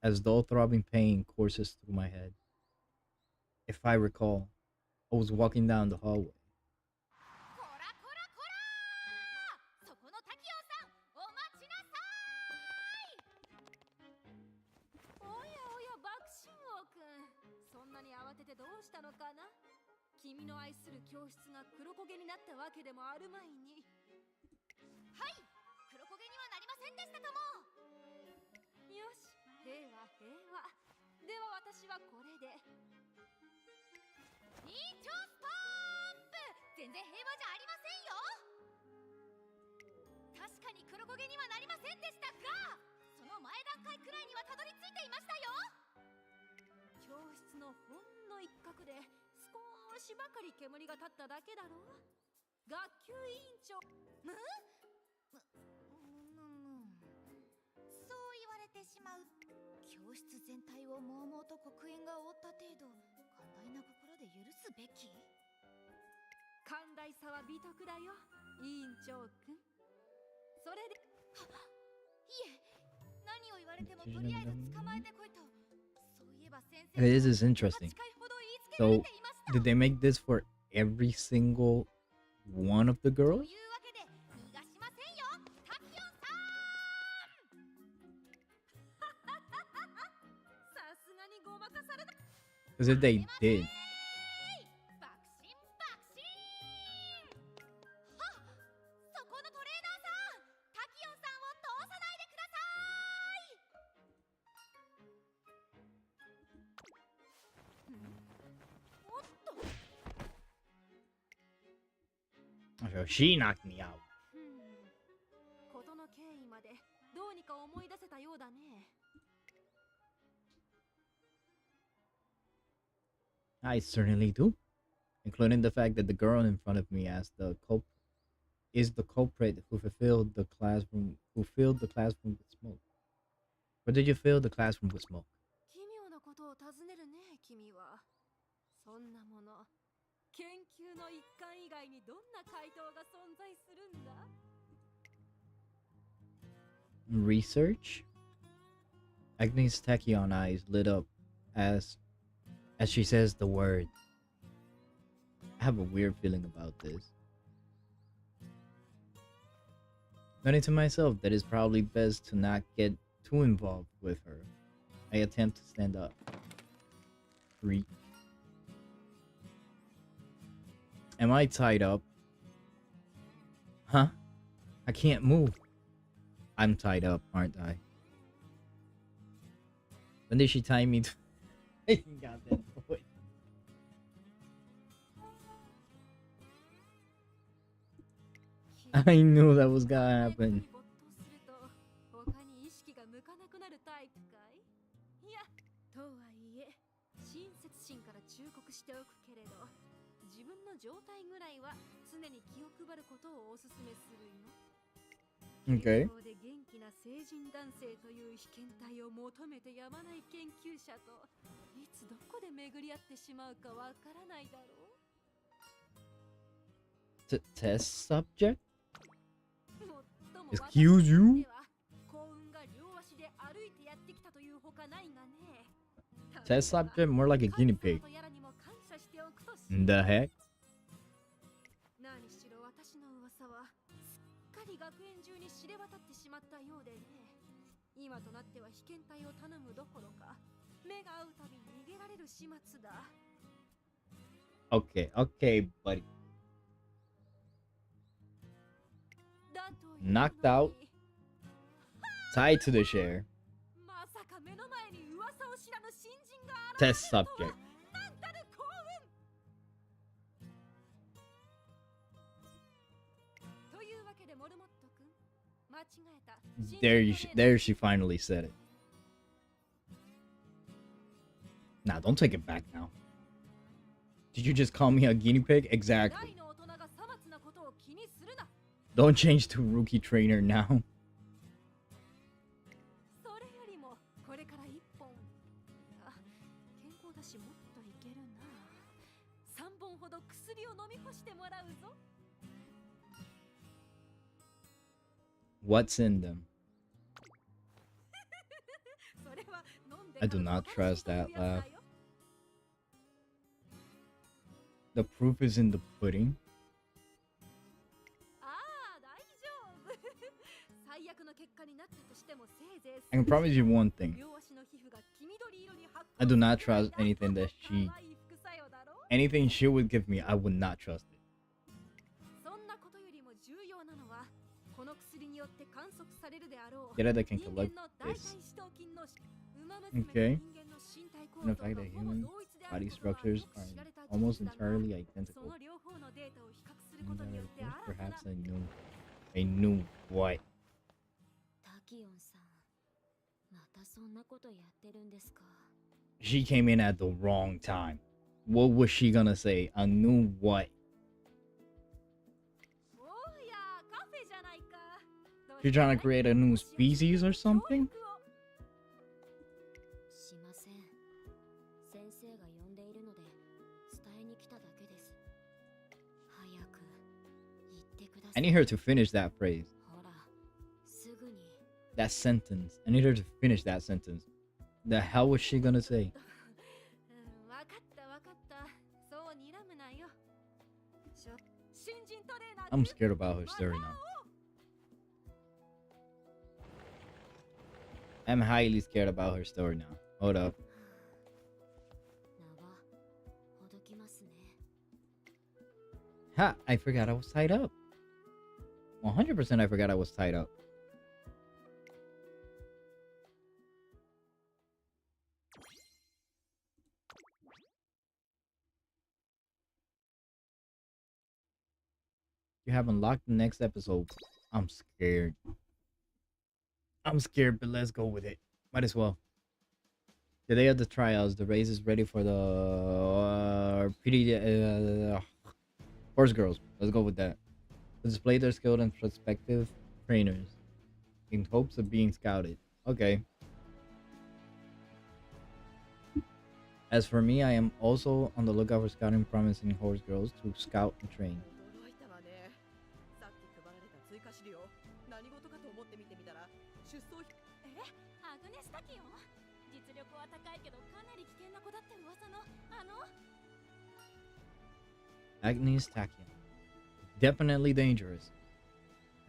as dull throbbing pain courses through my head. If I recall, I was walking down the hallway. こらこらこら、そこの滝尾さん、お待ちなさい。おやおや、爆心王くん、そんなに慌ててどうしたのかな。君の愛する教室が黒焦げになったわけでもあるまいに。はい、黒焦げにはなりませんでしたとも。よし、平和平和。では私はこれで。委員長ストップ。全然平和じゃありませんよ。確かに黒焦げにはなりませんでしたが、その前段階くらいにはたどり着いていましたよ。教室のほんの一角で少しばかり煙が立っただけだろう。学級委員長そう言われてしまう。教室全体をもうもうと黒煙が覆った程度、寛大な心で許すべき。寛大さは美徳だよ、委員長くん。それでいえ、何を言われてもとりあえず捕まえてこいと。そういえば先生、 This is interesting. So, did they make this for every single one of the と girls? いうわけで逃がしませんよ、タキオンさん。さすがにごまかされた。 Because if they did, 爆心爆心。はっ、そこのトレーナーさん、タキオンさんを通さないでください。おっと、 she knocked me out. 事の経緯までどうにか思い出せたようだね。 I certainly do, including the fact that the girl in front of me is the culprit who filled the classroom with smoke. Or did you fill the classroom with smoke? 奇妙なことを尋ねるね、君は。そんなもの、研究の一環以外にどんな回答が存在するんだ。 Research? Agnes' tachyon eyes lit up as she says the word. I have a weird feeling about this. Noting to myself that it's probably best to not get too involved with her, I attempt to stand up. Freak. Am I tied up? Huh? I can't move. I'm tied up, aren't I? When did she tie me to... God damn boy. I knew that was gonna happen. 他に意識が向かなくなるタイプかい？いや、とはいえ、親切心から忠告しておくけれど、自分の状態ぐらいは常に気を配ることをお勧めするよ。 Okay. 健康で元気な成人男性という被験体を求めてやまない研究者といつどこで巡り合ってしまうかわからないだろう。 Test subject? 最も Excuse you? 幸運が両足で歩いてやってきたというほかないがね。 Test subject? More like a guinea pig. The heck? 何しろ私の噂はすっかり学園中に知れ渡ってしまったようでね。今となっては被験体を頼むどころか、目が合うたびに逃げられる始末だ。 Okay, okay, buddy. Knocked out. Tied to the chair. まさか目の前に噂を知らぬ新人が現 Test れるとは。 subject. なんたる幸運。というわけでモルモット君、間違えた。 There she finally said it. Nah, don't take it back now. Did you just call me a guinea pig? Exactly. 大の大人がさまつなことを気にするな。 Don't change to rookie trainer now. それよりもこれから一本。あ、健康だしもっといけるな。3本ほど薬を飲み干してもらうぞ。 What's in them? それは飲ん I do not trust that laugh. The proof is in the pudding. I can promise you one thing. I do not trust anything that anything she would give me, I would not trust it. Data that can collect this. Okay. And the fact that human body structures are almost entirely identical. Perhaps I knew what? She came in at the wrong time. What was she gonna say? I knew what? She's trying to create a new species or something? I need her to finish that phrase. That sentence. I need her to finish that sentence. The hell was she gonna say? I'm scared about her story now. I'm highly scared about her story now. Hold up. Ha! I forgot I was tied up. 100% I forgot I was tied up. You have unlocked the next episode. I'm scared. I'm scared, but let's go with it. Might as well. The day of the trials, the race is ready for the horse girls. Let's go with that. To display their skilled and prospective trainers in hopes of being scouted. Okay. As for me, I am also on the lookout for scouting promising horse girls to scout and train. Agnes Tachyon. Definitely dangerous.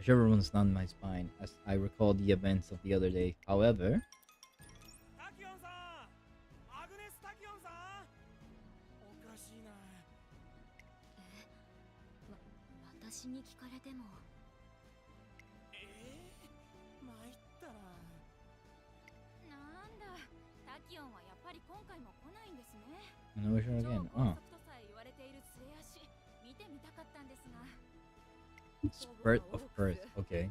A shiver runs down my spine as I recall the events of the other day. However, no sure again. Spurt of Earth. Okay.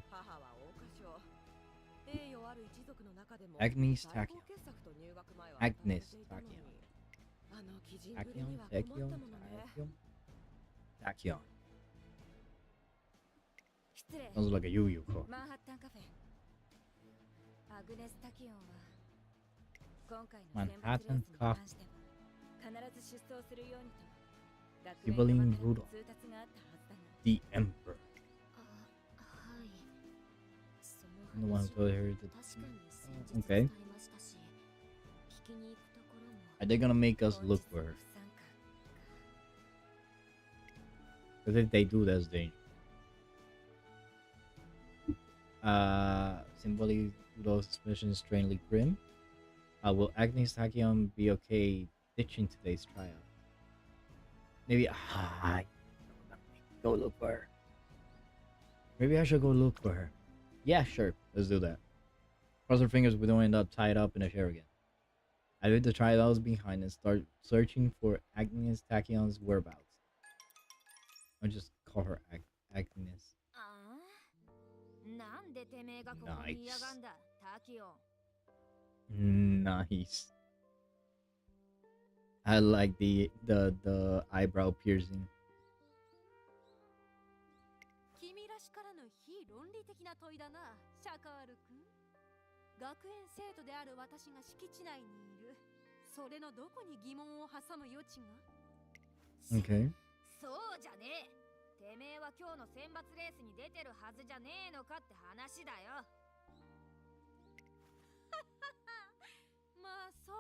Agnes Tachyon. Agnes Tachyon. Tachyon. Sounds like a Yu-Yu call. Manhattan Coffee. Evelyn Rudolph. The Emperor. I'm the one who told her that. Okay. Are they gonna make us look for her? Because if they do, that's dangerous. Symbolic Rudolph's expression is strangely grim. Will Agnes Tachyon be okay ditching today's trial? Maybe go look for her. Maybe I should go look for her. Yeah, sure. Let's do that. Cross our fingers we don't end up tied up in a chair again. I leave the trials behind and start searching for Agnes Tachyon's whereabouts. I'll just call her Agnes. Nice. Nice. I like the eyebrow piercing. Okay. そうじゃねえ。てめえは今日の選抜レースに出てるはずじゃねえのかって話だよ。まあそう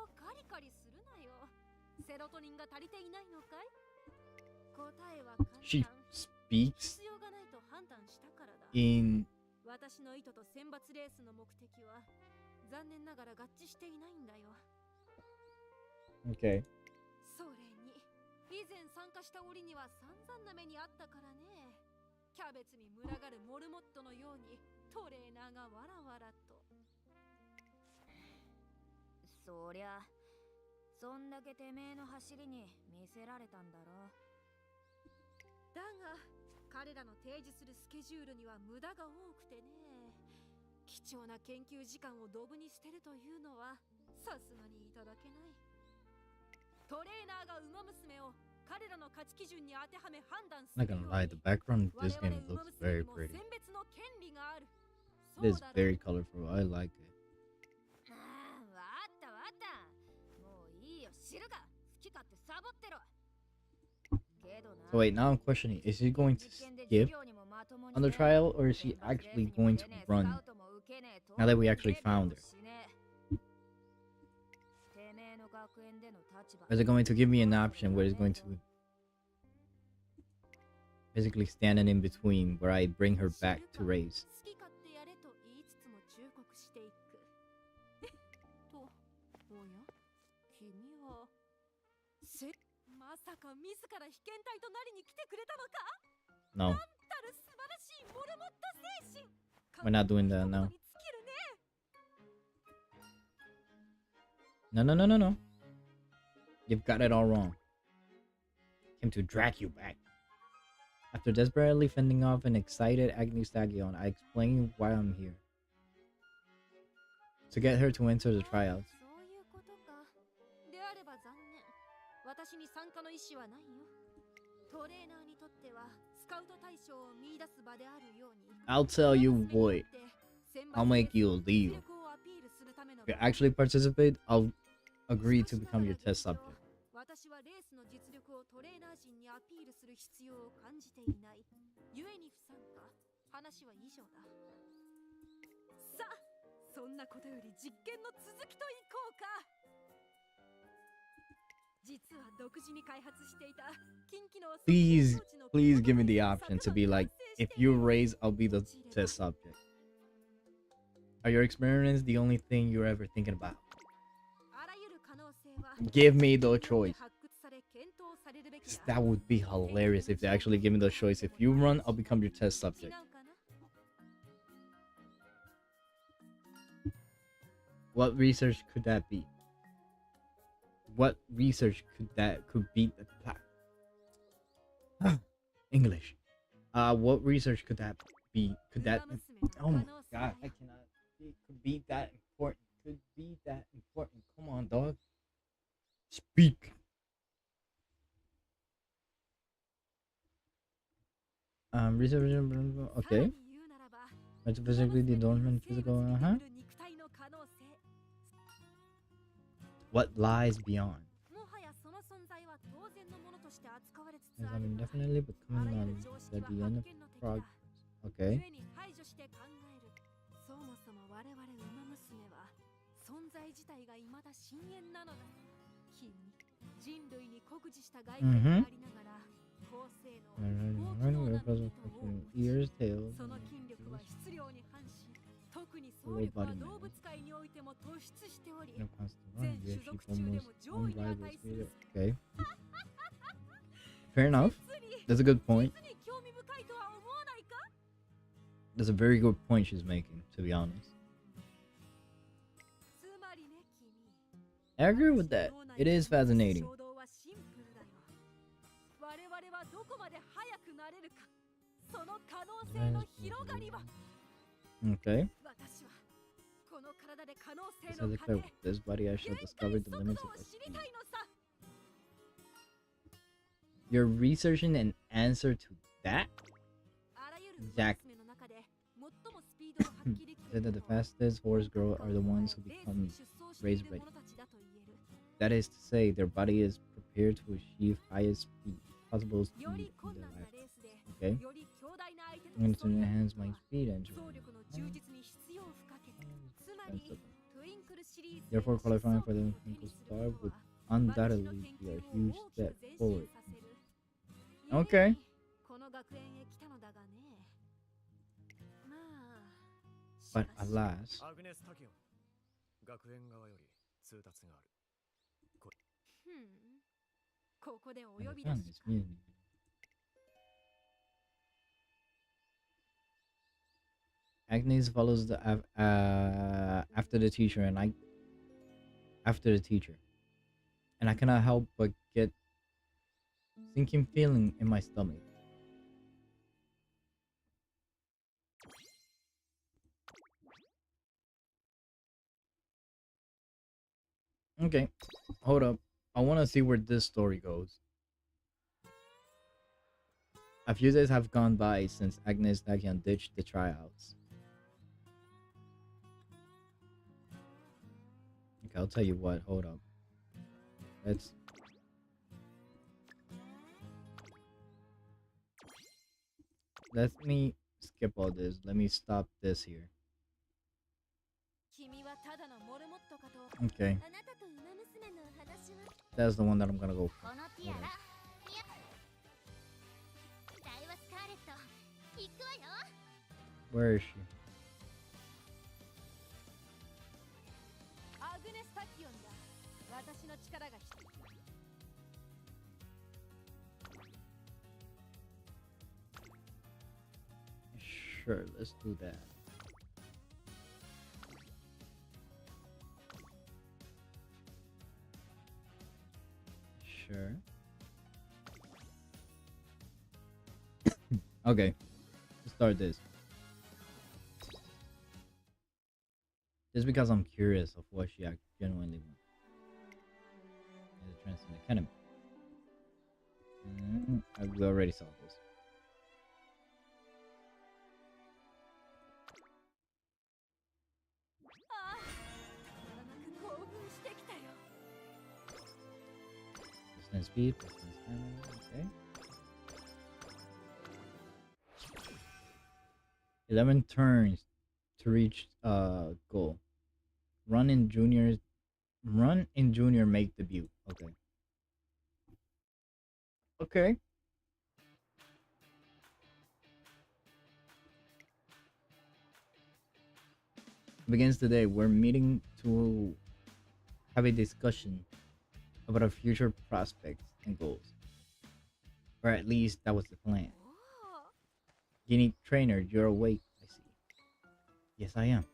She speaks in 私の意図と選抜レースの目的は残念ながら合致していないんだよ。 Okay. それに以前参加した折には散々な目にあったからね。キャベツに群がるモルモットのようにトレーナーがわらわらと。そりゃそんだけてめえの走りに見せられたんだろう。だが彼らの提示するスケジュールには無駄が多くてね。貴重な研究時間をドブに捨てるというのはさすがにいただけない。トレーナーが馬娘を彼らの価値基準に当てはめ判断する。 Not gonna lie, the background of this game looks very pretty. It is very colorful. I like it. So wait, now I'm questioning, is she going to skip on the trial or is she actually going to run? Now that we actually found her. Or is it going to give me an option where it's going to basically standing in between where I bring her back to race? No. We're not doing that now. No, no, no, no, no. You've got it all wrong. Came to drag you back. After desperately fending off an excited Agnes Dagion, I explain why I'm here. To get her to enter the tryouts. I'll tell you what. I'll make you a deal. If you actually participate, I'll agree to become your test subject. Please give me the option to be like, if you raise, I'll be the test subject. Are your experiments the only thing you're ever thinking about? Give me the choice. That would be hilarious if they actually give me the choice. If you run, I'll become your test subject. What research could that be? What research could beat the plot? English. What research could that be? Could that? Oh my god, I cannot. It could be that important. Could be that important. Come on, dog. Speak. Research. Okay. Metaphysically, the dormant physical. What lies beyond? As I'm indefinitely becoming knowledge at the end of progress. Okay. Ears, tails, low body man. Okay. Fair enough. That's a good point. That's a very good point she's making, to be honest. I agree with that. It is fascinating. Okay. So with this body, I shall discover the limits of my speed. You're researching an answer to that? Exactly. Said that the fastest horse girl are the ones who become race ready. That is to say, their body is prepared to achieve highest speed, possible speed in their life. Okay? I'm going to enhance my speed engine. Therefore, qualifying for the Twinkle Star would undoubtedly be a huge step forward. Okay. この学園へ来たのだがね。まあ、 But alas, アグネス・タキオン、学園側より通達がある。ここでお I 呼び出 found し this mutiny. Agnes follows after the teacher, and I cannot help but get sinking feeling in my stomach. Okay, hold up. I want to see where this story goes. A few days have gone by since Agnes Dakian ditched the tryouts. Okay, I'll tell you what. Hold up. Let me skip all this. Let me stop this here. 君はただのモルモットかと。 Okay, あなたと馬娘の話は that's the one that I'm gonna go こ for. のティアラ。いや、期待はスカーレット。行くわよ。 Where is she? アグネス・タキオンだ。私の力が必要。 Sure, let's do that. Sure. Okay, let's start this. Just because I'm curious of what she genuinely wants. As a transcendent academy. We already saw this. Percent speed, percent stamina, okay. 11 turns to reach goal. Run in junior, make debut. Okay. Okay. Begins today. We're meeting to have a discussion about our future prospects and goals. Or at least that was the plan. Guinea trainer, you're awake, I see. Yes, I am.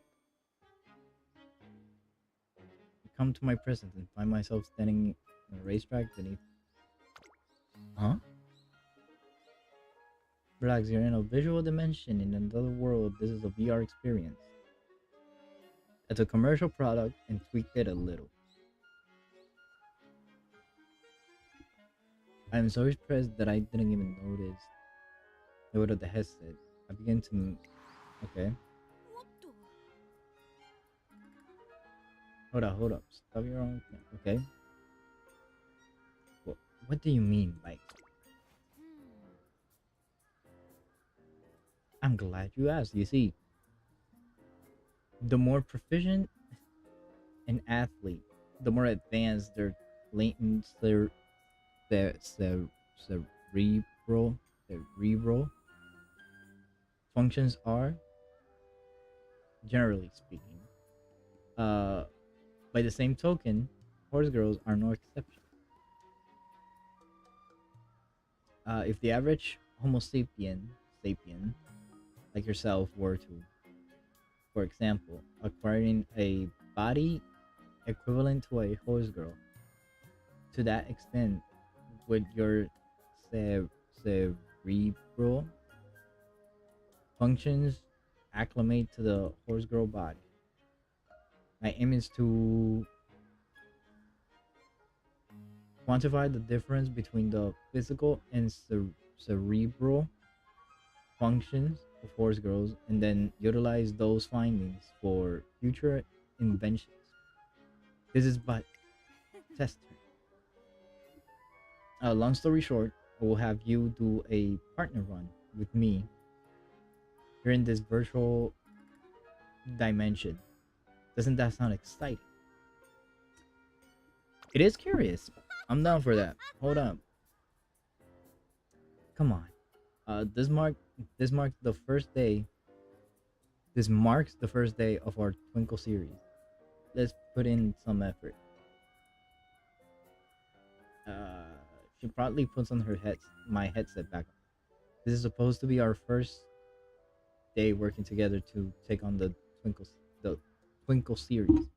I come to my presence and find myself standing on a racetrack beneath. Huh? Relax, you're in a visual dimension in another world. This is a VR experience. It's a commercial product and tweaked it a little. I'm so impressed that I didn't even notice the weight of the headset. I begin to... Okay. Hold up. Stop your own thing. Okay. What do you mean, like... I'm glad you asked. You see, the more proficient an athlete, the more advanced their latent cerebral functions are, generally speaking. By the same token, horse girls are no exception. If the average Homo sapien, like yourself, were to, for example, acquiring a body equivalent to a horse girl, to that extent, would your cerebral functions acclimate to the horse girl body? My aim is to quantify the difference between the physical and cerebral functions of horse girls and then utilize those findings for future inventions. This is but testing. Long story short, I will have you do a partner run with me here in this virtual dimension. Doesn't that sound exciting? It is curious. I'm down for that. Hold up. Come on. This marks the first day. This marks the first day of our Twinkle series. Let's put in some effort. She proudly puts on my headset back on. This is supposed to be our first day working together to take on the Twinkle series.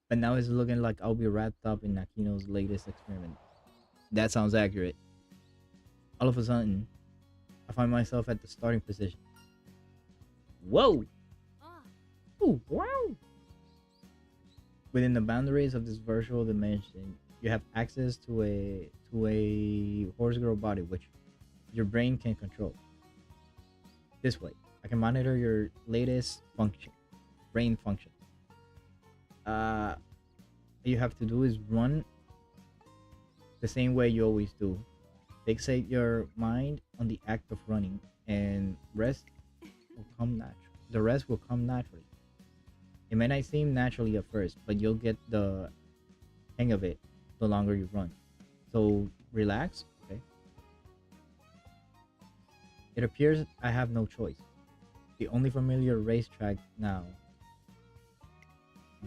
But now it's looking like I'll be wrapped up in Nakino's latest experiment. That sounds accurate. All of a sudden, I find myself at the starting position. Whoa! Ooh, wow! Within the boundaries of this virtual dimension, you have access to a horse girl body, which your brain can control. This way, I can monitor your latest brain function. All you have to do is run the same way you always do. Fixate your mind on the act of running, and rest will come natural. The rest will come naturally. It may not seem naturally at first, but you'll get the hang of it the longer you run. So relax, okay? It appears I have no choice. The only familiar racetrack now.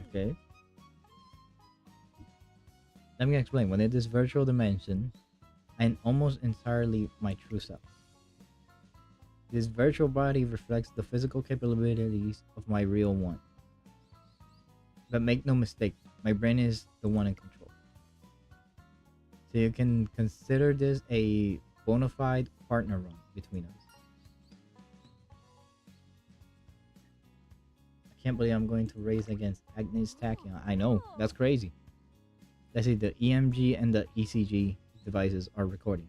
Okay? Let me explain. When in this virtual dimension, I'm almost entirely my true self. This virtual body reflects the physical capabilities of my real one. But make no mistake, my brain is the one in control. So you can consider this a bona fide partner run between us. I can't believe I'm going to race against Agnes Tachyon. I know, that's crazy. Let's see, the EMG and the ECG devices are recording.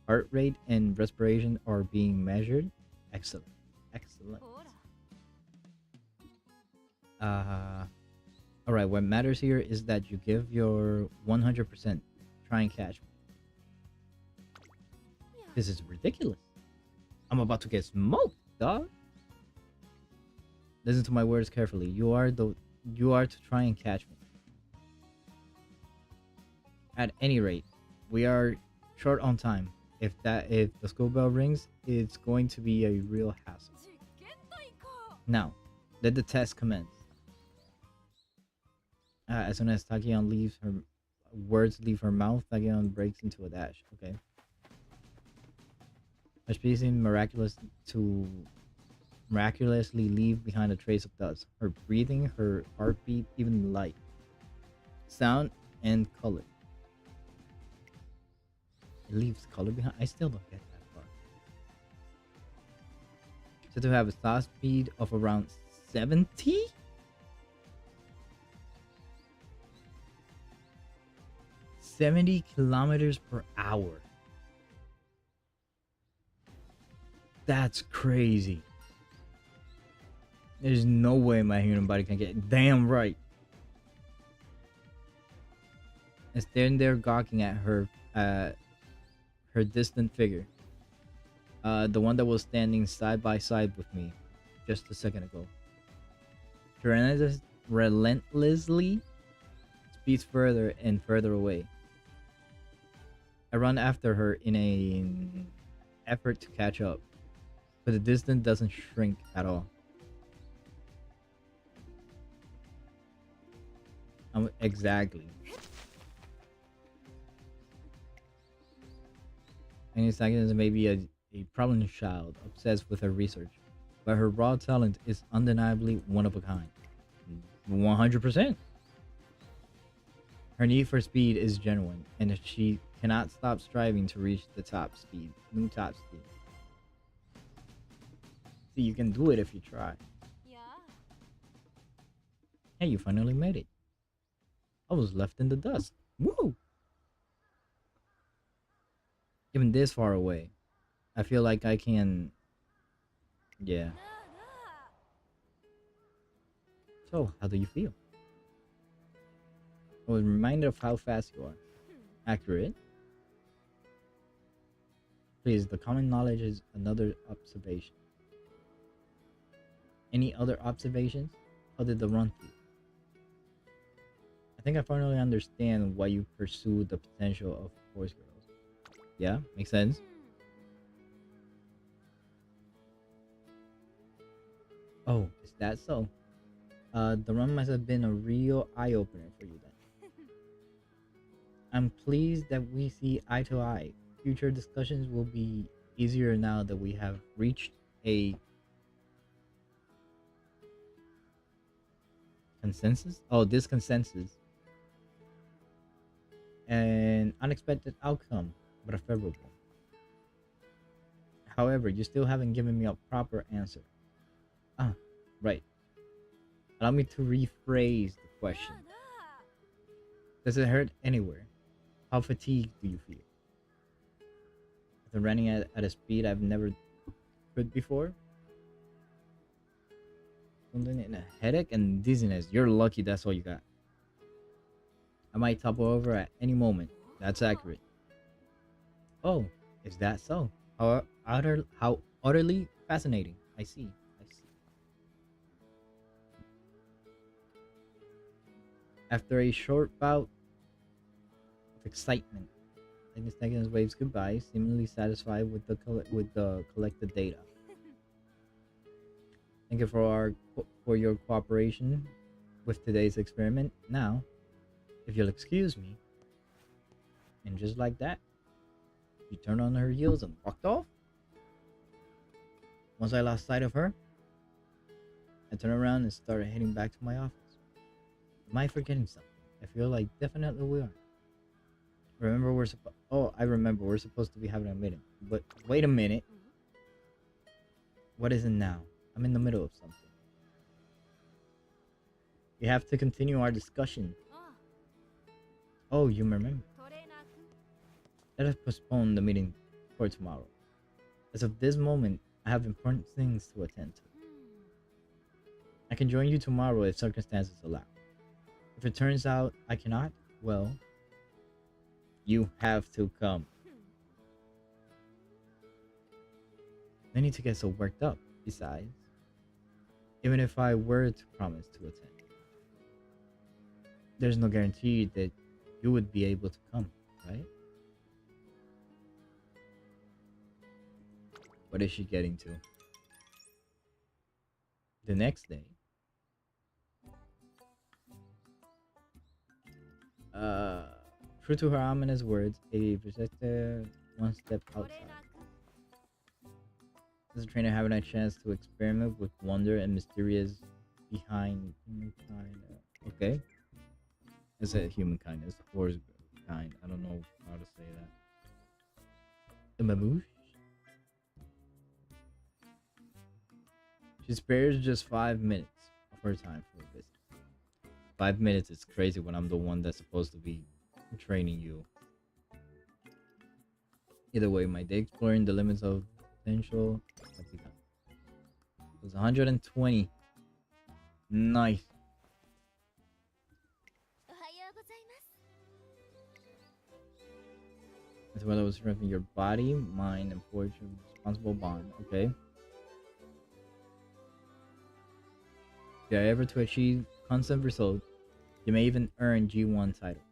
Heart rate and respiration are being measured. Excellent. Excellent. Alright, what matters here is that you give your 100%. Try and catch me. This is ridiculous. I'm about to get smoked, dog. Listen to my words carefully. You are to try and catch me. At any rate, we are short on time. If the school bell rings, it's going to be a real hassle. Now, let the test commence. As soon as Tachyon leaves her words leave her mouth, Tachyon breaks into a dash. Okay. Her speed seems miraculously leave behind a trace of dust. Her breathing, her heartbeat, even light, sound, and color. It leaves color behind. I still don't get that part. So to have a stop speed of around 70? km/h. That's crazy. There's no way my human body can get damn right. And standing there gawking at her distant figure. The one that was standing side by side with me just a second ago. She relentlessly speeds further and further away. I run after her in an effort to catch up, but the distance doesn't shrink at all. Exactly. And Agnes may be a problem child obsessed with her research, but her raw talent is undeniably one of a kind. 100%. Her need for speed is genuine, and she cannot stop striving to reach the new top speed. See, you can do it if you try. Hey, you finally made it. I was left in the dust. Woo! Even this far away, I feel like I can... Yeah. So, how do you feel? I was reminded of how fast you are. Accurate? Please, the common knowledge is another observation. Any other observations? How did the run feel? I think I finally understand why you pursue the potential of voice girls. Yeah, makes sense. Oh, is that so? The run must have been a real eye-opener for you then. I'm pleased that we see eye to eye. Future discussions will be easier now that we have reached a consensus. Oh, this consensus. An unexpected outcome, but a favorable. However, you still haven't given me a proper answer. Ah, right. Allow me to rephrase the question. Does it hurt anywhere? How fatigued do you feel? After running at a speed I've never could before? Something in a headache and dizziness. You're lucky that's all you got. I might topple over at any moment. That's accurate. Oh, is that so? How utterly fascinating. I see. I see. After a short bout of excitement, Linus Neggins waves goodbye, seemingly satisfied with the collected data. Thank you for your cooperation with today's experiment. Now, if you'll excuse me, and just like that, she turned on her heels and walked off. Once I lost sight of her, I turned around and started heading back to my office. Am I forgetting something? I feel like definitely we are. Remember we're supposed. Oh, I remember we're supposed to be having a meeting. But wait a minute. What is it now? I'm in the middle of something. We have to continue our discussion. Oh, you remember. Let us postpone the meeting for tomorrow. As of this moment, I have important things to attend to. I can join you tomorrow if circumstances allow. If it turns out I cannot, well, you have to come. No need to get so worked up. Besides, even if I were to promise to attend, there's no guarantee that you would be able to come, right? What is she getting to? The next day, true to her ominous words, a projector one step outside. As a trainer having a chance to experiment with wonder and mysterious behind humankind. Okay. It's a humankind, it's horse kind. I don't know how to say that. The mamoosh? She spares just 5 minutes of her time for a visit. 5 minutes is crazy when I'm the one that's supposed to be training you. Either way, my day exploring the limits of potential has begun. It was 120. Nice. As well as strengthening your body, mind, and forge a responsible bond. Okay. If you are ever to achieve constant results, you may even earn G1 title.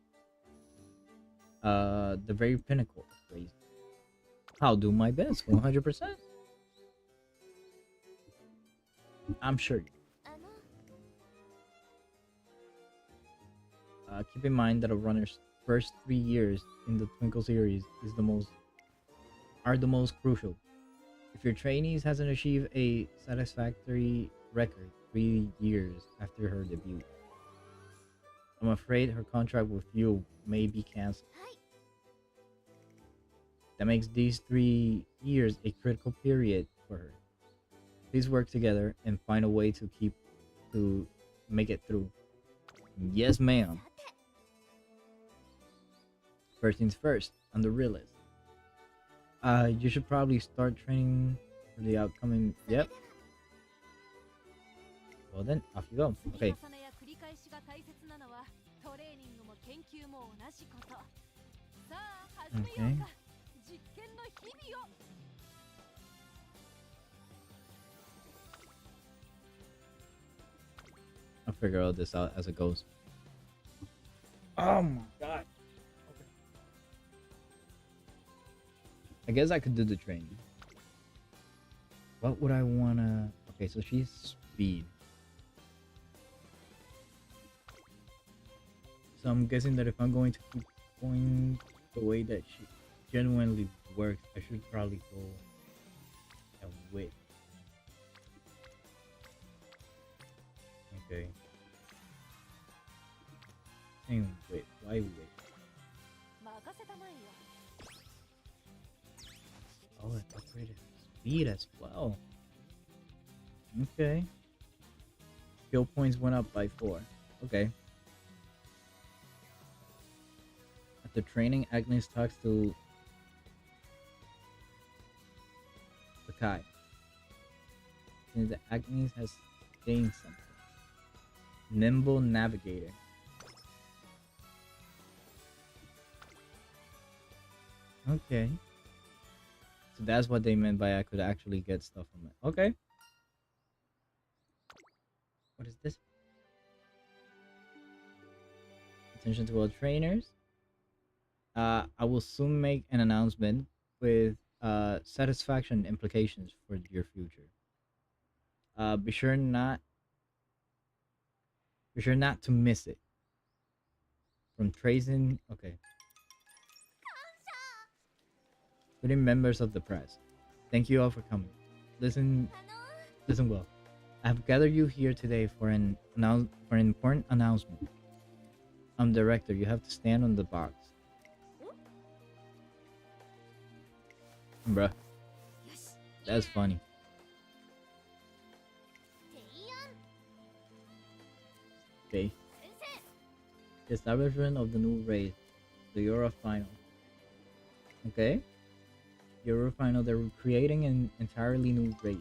The very pinnacle of crazy. I'll do my best, 100%. I'm sure. Keep in mind that a runner's first 3 years in the Twinkle series are the most crucial. If your trainees hasn't achieved a satisfactory record 3 years after her debut, I'm afraid her contract with you may be cancelled. That makes these 3 years a critical period for her. Please work together and find a way to make it through. Yes, ma'am. First things first, on the real list. You should probably start training for the upcoming. Yep. Well then, off you go. Okay. Okay. I'll figure all this out as it goes. Oh my god. Okay. I guess I could do the training. What would I wanna? Okay, so she's speed. So I'm guessing that if I'm going to keep going the way that she genuinely works, I should probably go and wit. Okay. Same wit. Why wit? Oh, it upgraded speed as well. Okay. Skill points went up by 4. Okay. After training, Agnes talks to Sakai. Since Agnes has gained something. Nimble Navigator. Okay. So that's what they meant by I could actually get stuff from it. Okay. What is this? Attention to all trainers. I will soon make an announcement with satisfaction implications for your future. Be sure not to miss it. From tracing, okay. Good members of the press, thank you all for coming. Listen well. I have gathered you here today for an important announcement. I'm director. You have to stand on the box. Bruh, that's funny. Okay. The establishment of the new race, the Euro Final. Okay. Euro Final, they're creating an entirely new race.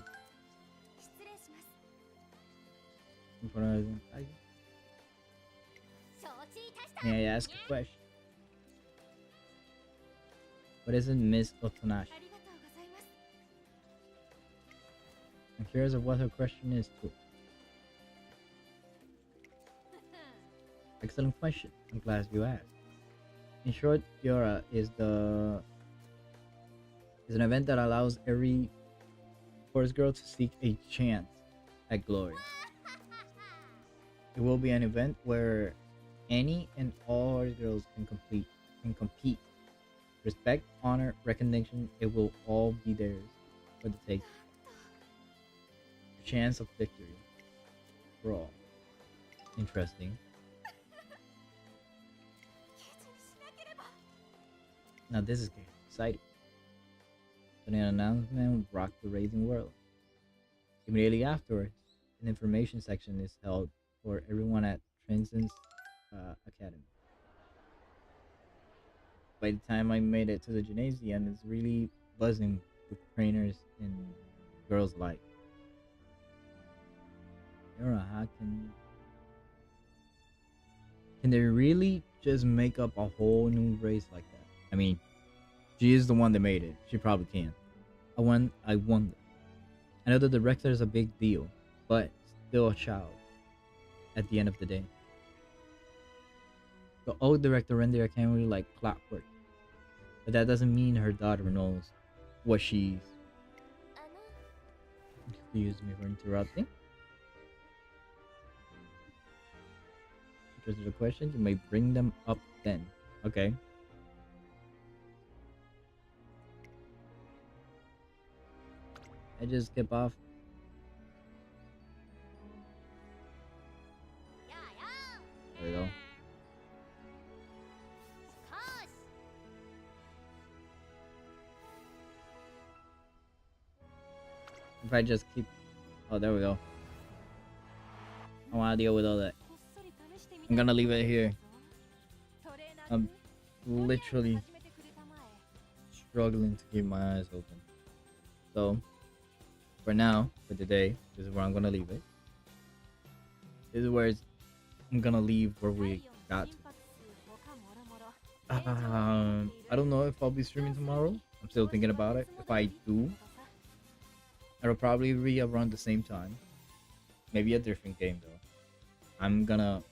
May I ask a question? What is it, Miss Otonashi? I'm curious of what her question is too. Excellent question. I'm glad you asked. In short, Yora is an event that allows every horse girl to seek a chance at glory. It will be an event where any and all horse girls can compete. Respect, honor, recognition, it will all be theirs for the taking. A chance of victory for all. Interesting. Now this is getting exciting. So the announcement rocked the racing world. Immediately afterwards, an information section is held for everyone at Transcend's Academy. By the time I made it to the gymnasium, it's really buzzing with trainers and girls alike. Yura, how can they really just make up a whole new race like that? I mean, she is the one that made it. She probably can. I wonder. I know the director is a big deal, but still a child at the end of the day. The old director rendered can't really like clockwork. But that doesn't mean her daughter knows what she's. Excuse me for interrupting. Interested in the question, you may bring them up then. Okay. I just skip off. There we go. If I just keep... Oh, there we go. I don't want to deal with all that. I'm gonna leave it here. I'm literally struggling to keep my eyes open. So, for now, for today, this is where I'm gonna leave it. This is where I'm gonna leave where we got to. I don't know if I'll be streaming tomorrow. I'm still thinking about it. If I do, it'll probably be around the same time. Maybe a different game though. I'm gonna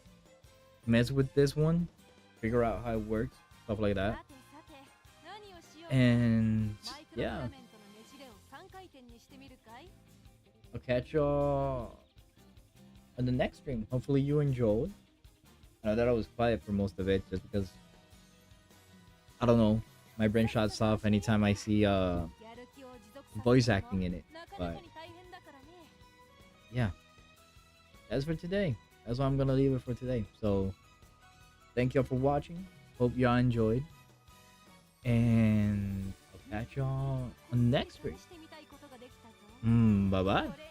mess with this one figure out how it works, stuff like that. And yeah, I'll catch y'all on the next stream. Hopefully you enjoyed. I know that I was quiet for most of it just because I don't know, my brain shuts off anytime I see voice acting in it. But yeah, that's for today. That's why I'm gonna leave it for today. So thank y'all for watching. Hope y'all enjoyed. And I'll catch y'all on the next stream. Bye bye.